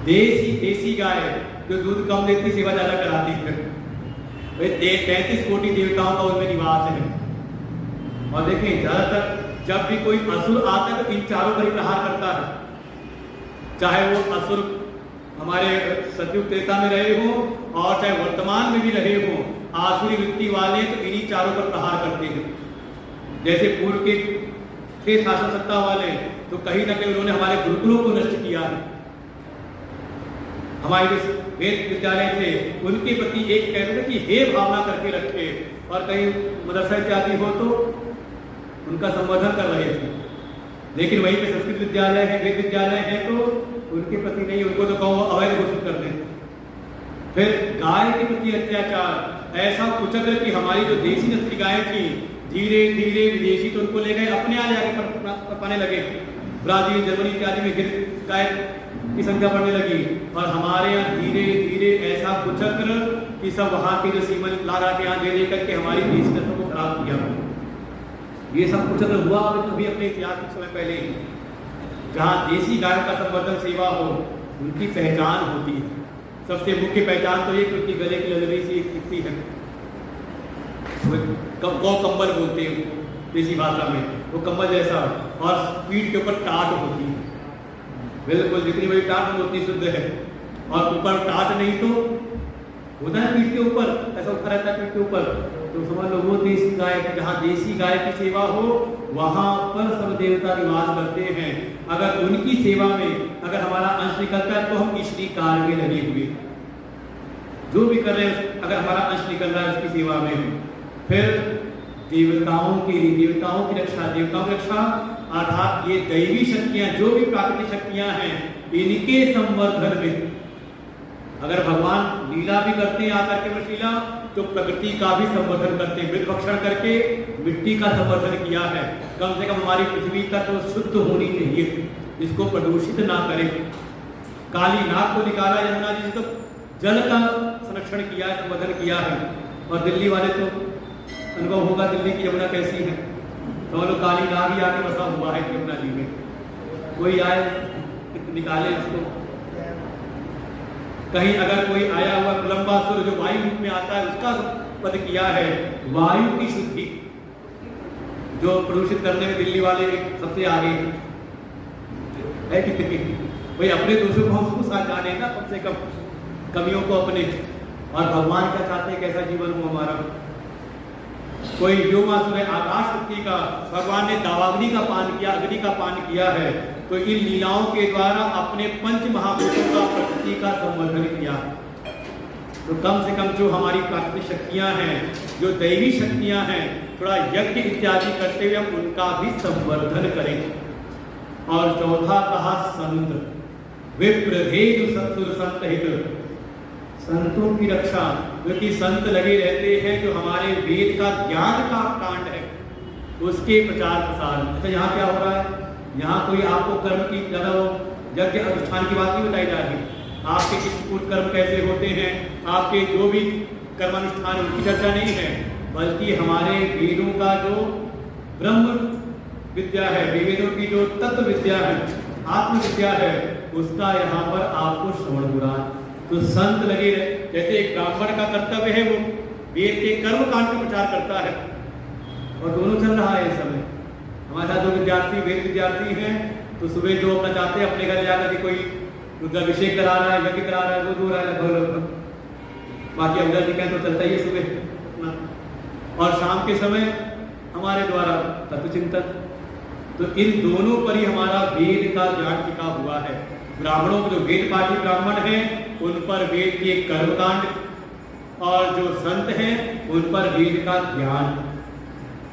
Speaker 1: देसी गाय जो दूध कम देती, सेवा ज्यादा कराती है। 33 कोटि देवताओं का उनमें निवास है। और देखें, ज्यादातर जब भी कोई असुर आता है तो इन चारों पर ही प्रहार करता है। चाहे वो असुर हमारे सतयुग त्रेता में रहे हो और चाहे वर्तमान में भी रहे हो, आसुरी वृत्ति वाले तो इन्हीं चारों पर प्रहार करते हैं। जैसे पूर्व के थे शासन सत्ता वाले, तो कहीं ना कहीं उन्होंने हमारे गुरुकुलों को नष्ट किया है। हमारे जो वेद विद्यालय थे उनके प्रति एक कहते थे कि हे भावना करके रखे, और कहीं मदरसा इत्यादि हो तो उनका संवर्धन कर रहे थे। लेकिन वहीं पे संस्कृत विद्यालय है, वेद विद्यालय है, तो उनके प्रति नहीं, उनको तो कहो अवैध घोषित कर दें। फिर गाय के प्रति अत्याचार, ऐसा कुचक्र कि हमारी जो देसी नस्ली गायें थी धीरे धीरे विदेशी तो उनको ले गए, अपने यहाँ जाके पाने लगे। ब्राजील, जर्मनी इत्यादि में गाय की संख्या बढ़ने लगी, और हमारे यहाँ धीरे धीरे ऐसा कुचक्र कि सब वहाँ के जो सीमन लागा के यहाँ दे करके हमारी देसी नस्लों को खराब किया। ये सब कुचक्र हुआ अभी अपने इतिहास के समय पहले ही। जहाँ देसी गाय का संवर्धन सेवा हो, उनकी पहचान होती है। सबसे मुख्य पहचान तो ये कि उनकी गले की ललरी सी दिखती है, गौ कंबल बोलते हैं देसी भाषा में, वो कंबल जैसा, और पीठ के ऊपर टाट होती है, बिल्कुल जितनी बड़ी टाट हो उतनी शुद्ध है। और ऊपर टाट नहीं तो होता है पीठ के ऊपर, ऐसा उठा रहता है पीठ के ऊपर, तो समझ लो वो देसी गाय। जहाँ देसी गाय की सेवा हो वहाँ पर सब देवता निवास करते हैं। अगर उनकी सेवा में अगर हमारा अंश निकलता है तो हम ईश्वरीय कार्य में लगे हुए, जो भी कर रहे हैं, अगर हमारा अंश निकल रहा है उसकी सेवा में। फिर देवताओं की रक्षा, देवताओं की रक्षा अर्थात ये दैवी शक्तियां, जो भी प्राकृतिक शक्तियां हैं, इनके संवर्धन में। अगर भगवान लीला भी करते हैं आकर के वशीला, तो प्रकृति का भी संवर्धन करते हैं। मृत भक्षण करके मिट्टी का संवर्धन किया है। कम से कम हमारी पृथ्वी का तो शुद्ध होनी चाहिए, इसको प्रदूषित ना करें। काली नाग को निकाला यमुना जी से, तो जल का संरक्षण किया है, संवर्धन किया है। और दिल्ली वाले तो अनुभव होगा दिल्ली की यमुना कैसी है, तो लोग काली नाग ही आके बसा हुआ है यमुना जी में। कोई आए निकाले इसको। कहीं अगर कोई आया हुआ कुलम्बासुर जो वायु रूप में आता है, उसका पद किया है वायु की शुद्धि, जो प्रदूषित करने में दिल्ली वाले सबसे आगे है कि भाई अपने दोषों को हम उसका जाने ना, कम से कम कमियों को अपने। और भगवान क्या चाहते हैं, कैसा जीवन हो हमारा। कोई व्योमासुर है, आकाश शक्ति का, भगवान ने दावाग्नि का पान किया, अग्नि का पान किया है, तो इन लीलाओं के द्वारा अपने पंच महाभूतों का, प्रकृति का संवर्धन किया। तो कम से कम जो हमारी प्राकृतिक शक्तियां हैं, जो दैवी शक्तियां हैं, थोड़ा यज्ञ इत्यादि करते हुए हम उनका भी संवर्धन करें। और चौथा कहा संत, विप्रधेनु सत्सुर संत हित, संतों की रक्षा, क्योंकि संत लगे रहते हैं जो हमारे वेद का ज्ञान का कांड है उसके प्रचार प्रसार। अच्छा यहाँ क्या हो रहा है, यहाँ कोई आपको कर्म की ज़्यादा यज्ञ अनुष्ठान की बात नहीं बताई जा रही, आपके इष्टपूर्ण कर्म कैसे होते हैं, आपके जो भी कर्मानुष्ठान उनकी चर्चा नहीं है, बल्कि हमारे वेदों का जो ब्रह्म विद्या है, वेदों की जो तत्व विद्या है, आत्म विद्या है, उसका यहाँ पर आपको श्रवण हो रहा है। तो संत लगे रहे, जैसे एक ब्राह्मण का कर्तव्य है वो वेद के कर्म कांड का प्रचार करता है, और दोनों चल रहा है इस समय। हमारे साथ जो विद्यार्थी वेद विद्यार्थी हैं, तो सुबह जो अपना चाहते हैं अपने घर जाकर के कोई रुद्राभिषेक करा रहा है, यज्ञ करा रहा है, वो दो रहा है लगभग। बाकी अंदर जी कहें तो चलता ही है सुबह, और शाम के समय हमारे द्वारा तत्व चिंतन। तो इन दोनों पर ही हमारा वेद का ज्ञान टिका हुआ है। ब्राह्मणों को जो वेद पाठी ब्राह्मण हैं उन पर वेद के कर्मकांड, और जो संत हैं उन पर वेद का ज्ञान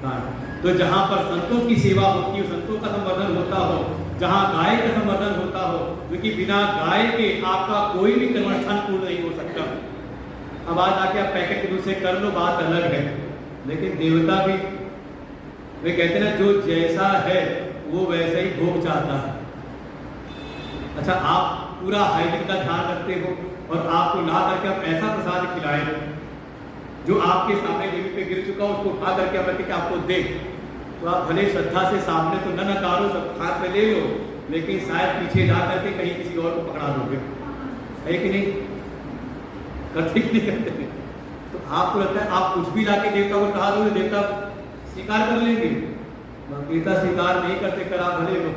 Speaker 1: कांड। तो जहाँ पर संतों की सेवा होती हो, संतों का संवर्धन होता हो, जहाँ गाय का संवर्धन होता हो, क्योंकि बिना गाय के आपका कोई भी कर्मानुष्ठान पूर्ण नहीं हो सकता। अब आज आके आप पैकेट के दूध से कर लो, बात अलग है, लेकिन देवता भी वे कहते हैं जो जैसा है वो वैसा ही भोग चाहता है। अच्छा, आप पूरा हाइजीन का ध्यान रखते हो और आपको ला करके आप ऐसा प्रसाद खिलाएं जो आपके सामने देवी पे गिर चुका हो, उसको उठा करके आप रख के आपको दे, तो आप भले श्रद्धा से सामने तो न नकारो, सब हाथ में ले लो, लेकिन शायद पीछे जा करके कहीं किसी और को पकड़ा दोगे, है कि नहीं? करते कि नहीं करते? तो आपको लगता है आप कुछ भी लाके देवता को कहा दोगे, देवता स्वीकार कर लेंगे? देवता स्वीकार नहीं करते, करा भले लो।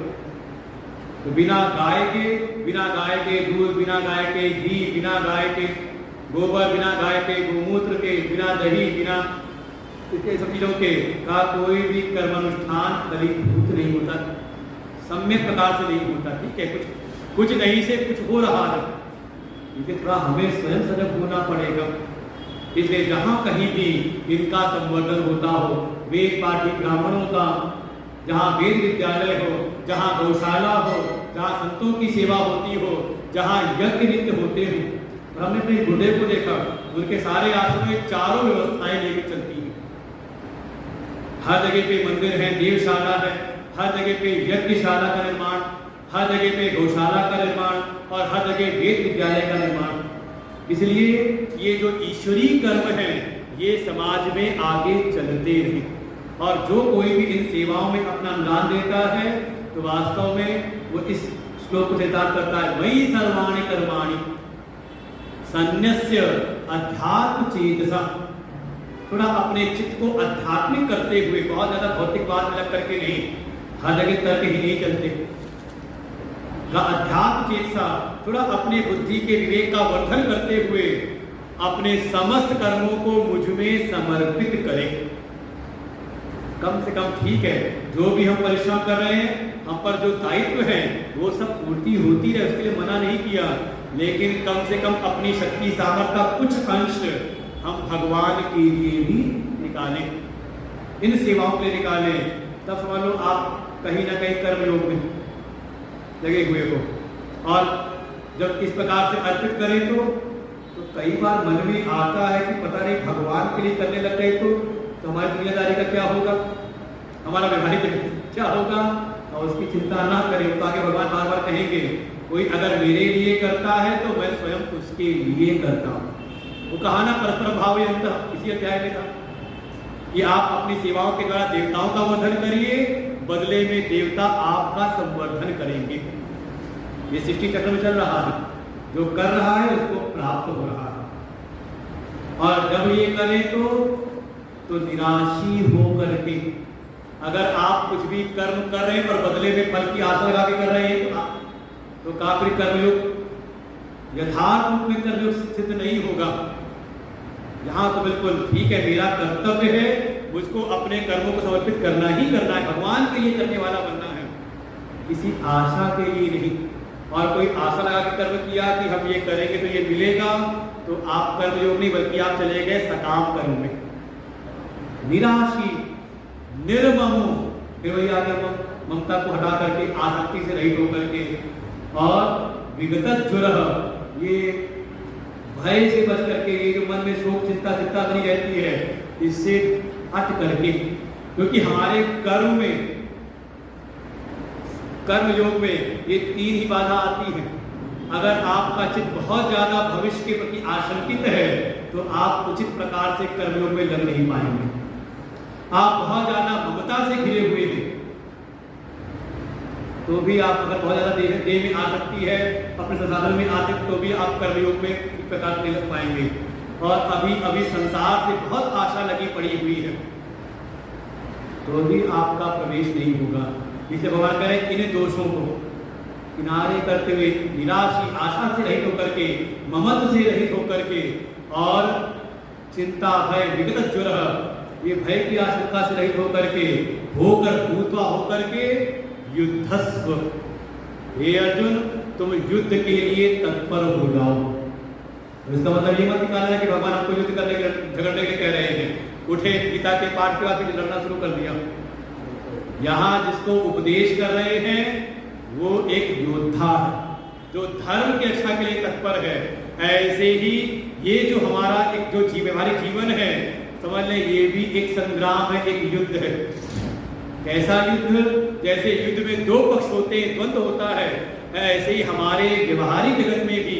Speaker 1: तो बिना गाय के दूध, बिना गाय के घी, बिना गाय के गोबर, बिना गाय के गोमूत्र के, बिना दही, बिना इसके सब चीज़ों के का कोई भी कर्मानुष्ठान फलीभूत नहीं होता, सम्यक प्रकार से नहीं होता। ठीक है, कुछ नहीं से कुछ हो रहा है, क्योंकि थोड़ा हमें स्वयं सजग होना पड़ेगा। इसलिए जहाँ कहीं भी इनका संवर्धन होता हो, वेद पाठी ब्राह्मणों का, जहाँ वेद विद्यालय हो, जहाँ गौशाला हो, जहाँ संतों की सेवा होती हो, जहाँ यज्ञ नित्य होते हो, और हमने अपने गुरुदेव को देखा, उनके सारे आश्रम में चारों व्यवस्थाएं लेकर चलती हैं। हर जगह पे मंदिर है, देवशाला है, हर जगह पे यज्ञशाला का निर्माण, हर जगह पे गौशाला का निर्माण, और हर जगह वेद विद्यालय का निर्माण। इसलिए ये जो ईश्वरीय कर्म है ये समाज में आगे चलते रहे, और जो कोई भी इन सेवाओं में अपना अनुदान देता है तो वास्तव में वो इस श्लोक को चरितार्थ करता है, मयि सर्वाणि कर्माणि सन्न्यस्य अध्यात्म चेतसा। थोड़ा अपने चित्त को आध्यात्मिक करते हुए, बहुत ज्यादा भौतिकवाद में लग करके नहीं, हर जगह तर्क ही नहीं चलते, अध्यात्म चेतसा, थोड़ा अपने बुद्धि के विवेक का वर्धन करते हुए अपने समस्त कर्मों को मुझ में समर्पित करें। कम से कम ठीक है, जो भी हम परिश्रम कर रहे हैं, हम पर जो दायित्व है वो सब पूर्ति होती रहे, उसके लिए मना नहीं किया, लेकिन कम से कम अपनी शक्ति सामर्थ्य का कुछ अंश हम भगवान के लिए भी निकालें, इन सेवाओं के लिए निकालें। तब समझ लो आप कहीं ना कहीं कर्मयोग में लगे हुए हो, और जब इस प्रकार से अर्पित करें तो कई बार मन में आता है कि पता नहीं भगवान के लिए करने लग गए तो हमारी दुनियादारी का क्या होगा, हमारा व्यवहारिक क्या होगा, और उसकी चिंता ना करें। तो आगे भगवान बार बार कहेंगे, कोई अगर मेरे लिए करता है तो मैं स्वयं उसके लिए करता हूँ। वो कहा ना परस्पर भाव अंत, इसी अध्याय में था कि आप अपनी सेवाओं के द्वारा देवताओं का वर्धन करिए, बदले में देवता आपका संवर्धन करेंगे। ये सृष्टि चक्र में चल रहा है, जो कर रहा है उसको प्राप्त हो रहा है, और जब ये करें तो निराशी हो करके, अगर आप कुछ भी कर्म कर रहे हैं और बदले में फल की आशा लगा के कर रहे हैं तो काफी कर्मयोग यथार्थ रूप में कर्मयोग सिद्ध नहीं होगा। यहाँ तो बिल्कुल ठीक है, मेरा कर्तव्य है, मुझको अपने कर्मों को समर्पित करना ही करना है, भगवान के लिए करने वाला बनना है, किसी आशा के लिए नहीं। और कोई आशा लगा के कर्म किया कि हम ये करेंगे तो ये मिलेगा, तो आप कर्मयोग नहीं बल्कि आप चले गए सकाम कर्म में। निराशी निर्ममो, फिर वही आगे ममता को हटा करके आसक्ति से रहित होकर के, और विगत जुरह, ये भय से बच करके, ये जो मन में शोक चिंता बनी रहती है, इससे हट करके, क्योंकि हमारे कर्म योग में ये तीन ही बाधा आती है। अगर आपका चित्त बहुत ज्यादा भविष्य के प्रति आशंकित है तो आप उचित प्रकार से कर्मयोग में लग नहीं पाएंगे। आप बहुत ज्यादा ममता से घिरे हुए हैं तो भी आप, अगर बहुत ज्यादा देह में आ सकती है, अपने संसाधन में आ सकते तो भी आप कर्मयोग में इस प्रकार से नहीं लग पाएंगे। और अभी अभी संसार से बहुत आशा लगी पड़ी हुई है, तो भी आपका प्रवेश नहीं होगा। इसलिए भगवान कह रहे हैं इन दोषों को किनारे करते हुए, निराशी आशा से रहित होकर के, ममत्व से रहित होकर के, और चिंता भय विगत ज्वर, ये भय की आशंका से रहित होकर के, होकर भूतवा होकर के युद्धस्व, हे अर्जुन तुम युद्ध के लिए तत्पर हो जाओ। इसका मतलब ये मत निकालना है कि भगवान आपको युद्ध करने के झगड़ने के कह रहे हैं। उठे गीता के पाठ के बाद फिर लड़ना शुरू कर दिया। यहाँ जिसको उपदेश कर रहे हैं वो एक योद्धा है जो धर्म की रक्षा के लिए तत्पर है। ऐसे ही ये जो हमारा एक जो व्यवहारिक जीवन है, समझ लें ये भी एक संग्राम है, एक युद्ध है। कैसा युद्ध? जैसे युद्ध में दो पक्ष होते हैं, द्वंद्व होता है, ऐसे ही हमारे व्यवहारिक जगत में भी,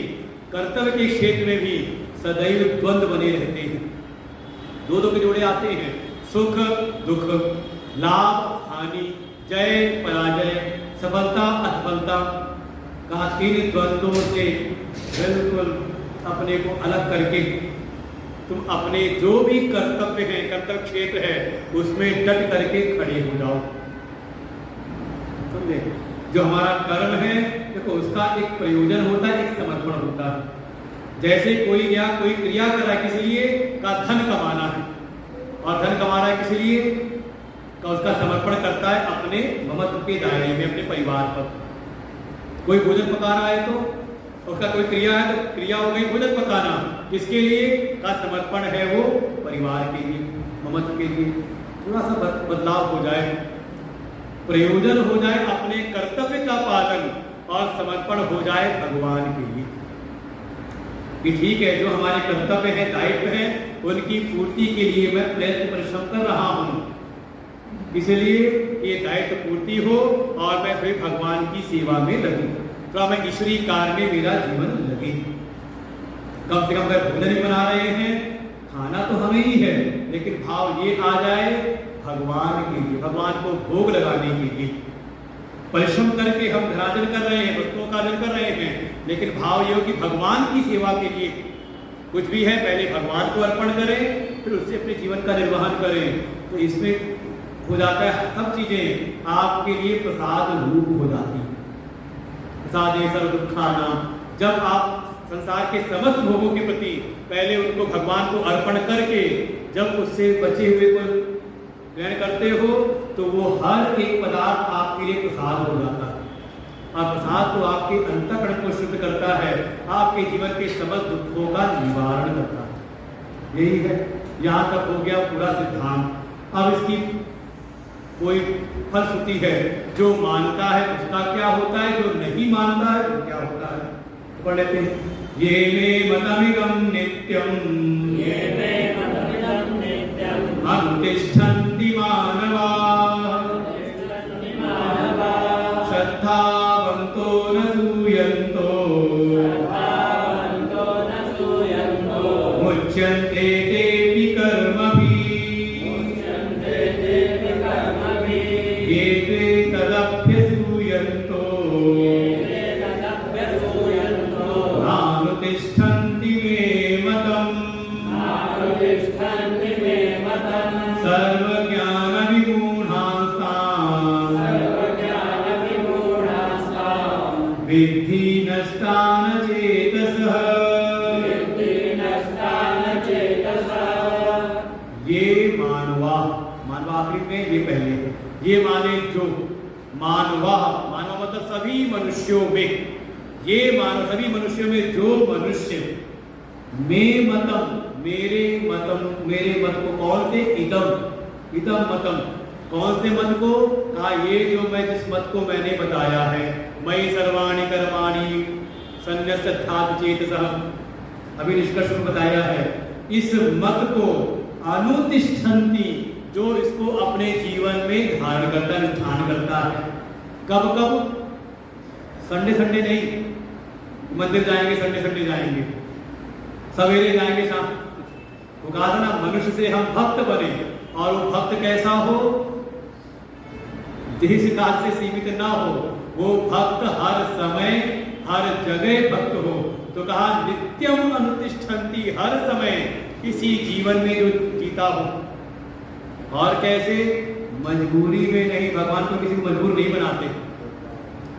Speaker 1: कर्तव्य के क्षेत्र में भी सदैव द्वंद्व बने रहते हैं। दो के जोड़े आते हैं, सुख दुख, लाभ हानि, जय पराजय, सफलता असफलता का तीन द्वंद्वों से बिल्कुल अपने को अलग करके तुम अपने जो भी कर्तव्य है, कर्तव्य क्षेत्र है, उसमें डट करके खड़े हो जाओ। समझे? जो हमारा कर्म है देखो उसका एक प्रयोजन होता है, एक समर्पण होता है। जैसे कोई क्रिया कर रहा है किस लिए? का धन कमाना है, और धन कमा रहा है किस लिए? का उसका समर्पण करता है अपने ममत्व के दायरे में, अपने परिवार पर। कोई भोजन पका रहा है तो उसका कोई क्रिया है तो क्रिया हो गई भोजन पकाना, किसके लिए? का समर्पण है वो परिवार के लिए, ममत्व के लिए। थोड़ा सा बदलाव हो जाए, प्रयोजन हो जाए अपने कर्तव्य का पालन, और समर्पण हो जाए भगवान के लिए कि ठीक है जो हमारे कर्तव्य है, दायित्व है, उनकी पूर्ति के लिए मैं प्रयत्न परिश्रम कर रहा हूँ, इसलिए ये दायित्व पूर्ति हो और मैं फिर भगवान की सेवा में लगूं, तो मैं ईश्वरीय कार्य में मेरा जीवन लगे। कम से कम अगर भोजन ही बना रहे हैं, खाना तो हमें ही है, लेकिन भाव ये आ जाए भगवान के लिए, भगवान को भोग लगाने के लिए। परिश्रम करके हम धनार्जन कर रहे हैं, वस्तुओं का अर्जन कर रहे हैं, लेकिन भाव ये हो कि भगवान की सेवा के लिए कुछ भी है पहले भगवान को अर्पण करें, फिर उससे अपने जीवन का निर्वहन करें। तो इसमें हो जाता है सब चीजें आपके लिए प्रसाद रूप हो जाती है। प्रसादे सर्व दुखानां, जब आप संसार के समस्त भोगों के प्रति पहले उनको भगवान को अर्पण करके जब उससे बचे हुए को ग्रहण करते हो, तो वो हर एक पदार्थ आपके लिए प्रसाद हो जाता है। और प्रसाद तो आपके अंतःकरण को शुद्ध करता है, आपके जीवन के समस्त दुखों का निवारण करता है। यही है, यहाँ तक हो गया पूरा सिद्धांत। अब इसकी कोई फलश्रुति है, जो मानता है उसका क्या होता है, जो नहीं मानता है वो क्या होता है, पढ़ लेते हैं। ये मे मतमिदं नित्यं, ये मे मतमिदं नित्यं, अनुतिष्ठन्ति मानवाः, श्रद्धावन्तो न सूयन्तो, मुच्यन्ते तेऽपि कर्मभिः, ये ते तदभ्यसूयन्तो, नानुतिष्ठन्ति मे मतम्, सर्वज्ञानविमूढांस्तान् विद्धि नष्टान् चेतसः। ये मानवा आखिर में ये पहले ये माने जो मानवा मतलब सभी मनुष्यों में, ये सभी मनुष्यों में जो मनुष्य मेरे मत को कौन से इदम मतम, कौन से मत को कहा, ये जो मैं जिस मत को मैंने बताया है, मयि सर्वाणि कर्माणि सन्न्यस्यात् चेतसः, अभी निष्कर्ष में बताया है, इस मत को अनुतिष्ठन्ति, जो इसको अपने जीवन में धारण करता है, ध्यान करता है। कब संडे नहीं, मंदिर जाएंगे संडे जाएंगे, सवेरे जाएंगे शाम, वो कहा था ना मनुष्य से हम भक्त बने, और वो भक्त कैसा हो, देश काल से सीमित ना हो, वो भक्त हर समय हर जगह भक्त हो। तो कहा नित्यम अनुतिष्ठन्ति, हर समय इसी जीवन में जो जीता हो। और कैसे? मजबूरी में नहीं, भगवान को किसी को मजबूर नहीं बनाते।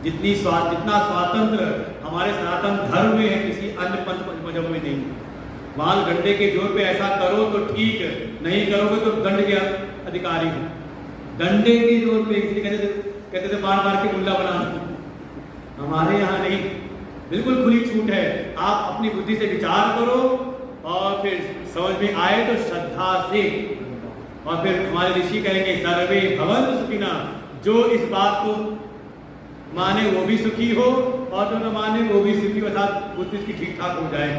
Speaker 1: जितना स्वातंत्र हमारे सनातन धर्म में है, किसी अन्य पंथ मजहब में नहीं। बाल डंडे के जोर पे ऐसा करो तो ठीक, नहीं करोगे तो दंड के अधिकारी हो। डंडे के जोर पे इसलिए कहते थे मार मार के मुल्ला बनाना। हमारे यहाँ नहीं, बिल्कुल खुली छूट है। आप अपनी बुद्धि से विचार करो और फिर समझ में आए तो श्रद्धा से। और फिर हमारे ऋषि कहेंगे सर्वे भवन्तु सुखिनः, जो इस बात को माने वो भी सुखी हो और जो न माने वो भी सुखी, अर्थात बुद्धि की ठीक ठाक हो जाए।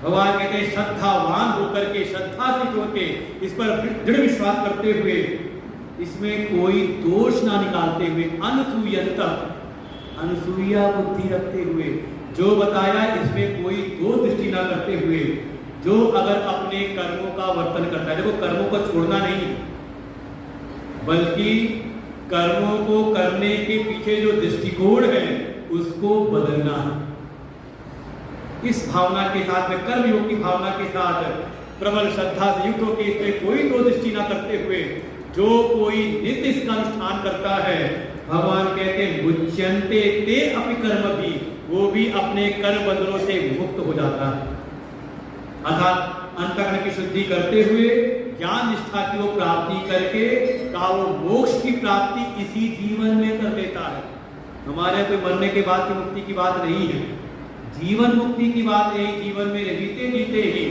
Speaker 1: भगवान कहते हैं श्रद्धावान होकर के, श्रद्धा से जोड़ के, इस पर दृढ़ विश्वास करते हुए, इसमें कोई दोष ना निकालते हुए, अनसूयंत, अनसूया बुद्धि रखते हुए, जो बताया इसमें कोई दो दृष्टि ना करते हुए, जो अगर अपने कर्मों का वर्तन करता है, देखो कर्मों को छोड़ना नहीं, बल्कि कर्मों को करने के पीछे जो दृष्टिकोण है उसको बदलना है। इस भावना के साथ में, कर्मयोग की भावना के साथ प्रबल श्रद्धा से युक्त होकर इसमें कोई दो दृष्टि ना करते हुए जो कोई नित्य इसका अनुष्ठान करता है, भगवान कहते हैं मुच्यन्ते ते अपि कर्म भी, वो भी अपने कर्म बंधनों से मुक्त हो जाता है। अर्थात अंतःकरण की शुद्धि करते हुए ज्ञान निष्ठा की वो प्राप्ति करके का वो मोक्ष की प्राप्ति इसी जीवन में कर देता है। हमारे कोई मरने के बाद की मुक्ति की बात नहीं है, जीवन मुक्ति की बात है। जीवन में जीते जीते ही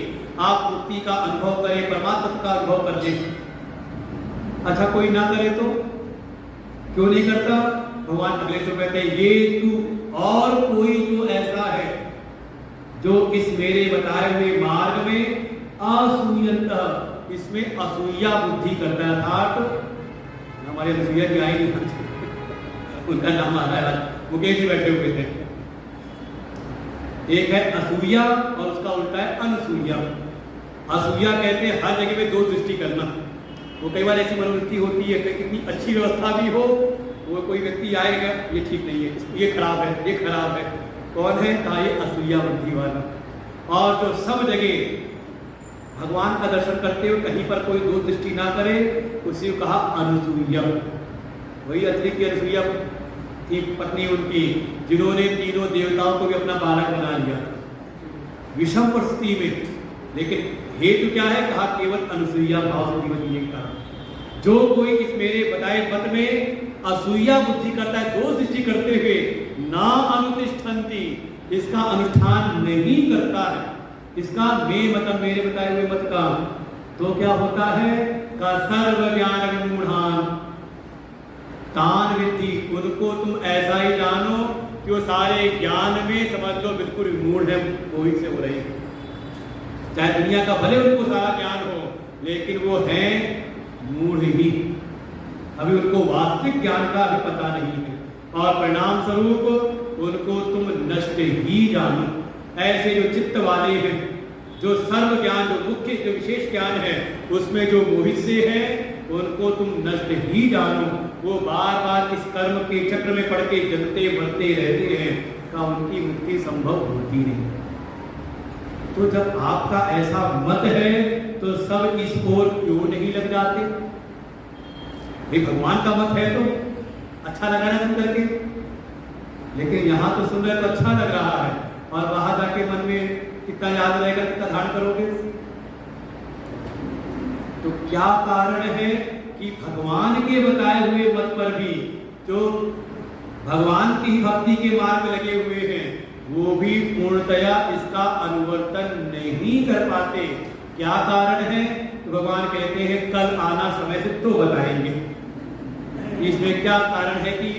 Speaker 1: आप मुक्ति का अनुभव करें, परमात्मा का अनुभव कर लें। अच्छा कोई ना करे तो क्यों नहीं करता? भगवान अगले श्लोक कहते हैं ये तू और कोई जो ऐसा है जो इस मेरे बताए हुए मार्ग में असूयंत, इसमें असूया बुद्धि करता है। अर्थात हमारे असूया की आई नहीं, उनका नाम आ रहा है, मुकेश जी बैठे हुए थे। एक है असूया और उसका उल्टा है अनसूया। असूया कहते हैं हर जगह में दो दृष्टि करना। वो कई बार ऐसी मनोवृत्ति होती है कि कितनी अच्छी व्यवस्था भी हो, वो कोई व्यक्ति आएगा ये ठीक नहीं है, ये खराब है, ये खराब है। कौन है? कहा ये असूया बुद्धि वाला। और जो सब जगह भगवान का दर्शन करते हुए कहीं पर कोई दो दृष्टि ना करे, उसी को कहा अनुसूया। वही अत्रि की अनुसूया थी पत्नी उनकी, जिन्होंने तीनों देवताओं को भी अपना बालक बना लिया विषम परिस्थिति में। लेकिन हेतु क्या है? कहा केवल अनुसूया भाव से जीवन जीने का। जो कोई इस मेरे बताए मत में असूया बुद्धि करता है, दो दृष्टि करते हुए, ना अनुतिष्ठन्ति, इसका अनुष्ठान नहीं करता है, इसका मतलब मेरे बताए हुए मत का, तो क्या होता है? का सर्व ज्ञान विमूढ़ान तान विद्धि, उनको तुम ऐसा ही जानो कि वो सारे ज्ञान में समझ लो बिल्कुल मूढ़ है, मोहित से हो रही है। चाहे दुनिया का भले उनको सारा ज्ञान हो, लेकिन वो है मूढ़ ही, अभी उनको वास्तविक ज्ञान का भी पता नहीं है। और परिणाम स्वरूप उनको तुम नष्ट ही जानो। ऐसे जो चित्त वाले हैं, जो सर्व ज्ञान, जो मुख्य, जो विशेष ज्ञान है, उसमें जो मोहित से है, उनको तुम नष्ट ही जानो। वो बार बार इस कर्म के चक्र में पड़ के जलते मरते रहते हैं, का उनकी मुक्ति संभव होती नहीं। तो जब आपका ऐसा मत है तो सब इस ओर क्यों नहीं लग जाते? ये भगवान का मत है तो अच्छा लग रहा है सुन करके, लेकिन यहाँ तो सुन रहे तो अच्छा लग रहा है, और वहां जाके मन में कितना याद रहेगा, कितना धारण करोगे? तो क्या कारण है कि भगवान के बताए हुए मत पर भी जो भगवान की भक्ति के मार्ग में लगे हुए हैं, वो भी पूर्णतया इसका अनुवर्तन नहीं कर पाते? क्या कारण है? तो भगवान कहते हैं कल आना समय से तो बताएंगे। इसमें क्या कारण है कि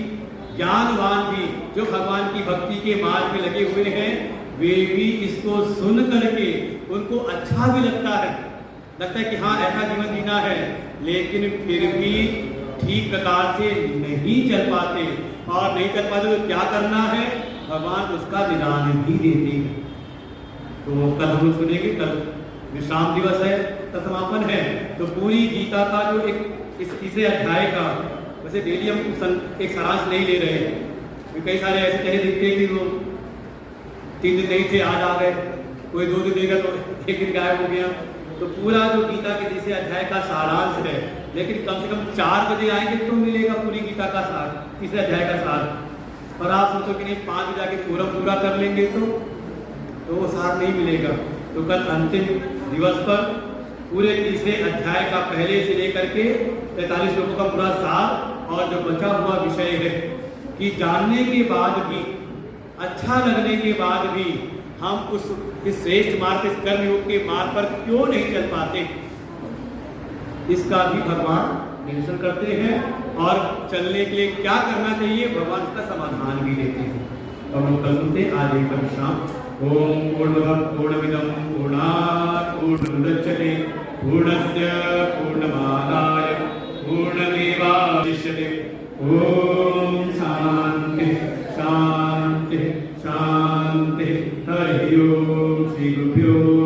Speaker 1: ज्ञानवान भी जो भगवान की भक्ति के मार्ग में लगे हुए हैं, वे भी इसको सुन करके उनको अच्छा भी लगता है कि हाँ ऐसा जीवन जीना है, लेकिन फिर भी ठीक प्रकार से नहीं चल पाते। और नहीं चल पाते तो क्या करना है? भगवान उसका निदान भी देते हैं। तो कल हम लोग सुनेंगे, कल विश्राम दिवस है, तो समापन है। तो पूरी गीता का जो इस तीसरे अध्याय का, वैसे डेली हम एक सारांश नहीं ले रहे हैं, कई सारे ऐसे चेहरे दिखते हैं कि वो 3 दिन नहीं थे, आज आ गए, कोई 2 दिन देगा तो 1 दिन गायब हो गया। तो पूरा जो गीता के तीसरे अध्याय का सारांश है, लेकिन कम से कम 4 बजे आएंगे तो मिलेगा पूरी गीता का सार, तीसरे अध्याय का सार। और आप सोचो कि नहीं 5 बजे जाके पूरा कर लेंगे तो वो सार नहीं मिलेगा। तो कल अंतिम दिवस पर पूरे तीसरे अध्याय का पहले से लेकर के 43 श्लोकों का पूरा सार और जो बचा हुआ विषय है कि जानने के बाद भी, अच्छा लगने के बाद भी हम इस श्रेष्ठ मार्ग, इस कर्मयोग के मार्ग पर क्यों नहीं चल पाते, इसका भी भगवान मेंशन करते हैं और चलने के लिए क्या करना चाहिए भगवान इसका समाधान भी देते हैं। तो हम कल सुनते आज एक शाम। ओम पूर्णमद पूर्णमिदं पूर्णात् पूर्णमुदच्यते पूर्णस्य पूर्णमादाय पूर्णमेवावशिष्यते। ओम शांति शांति शांति। हरि ओम। श्री गुरुभ्यो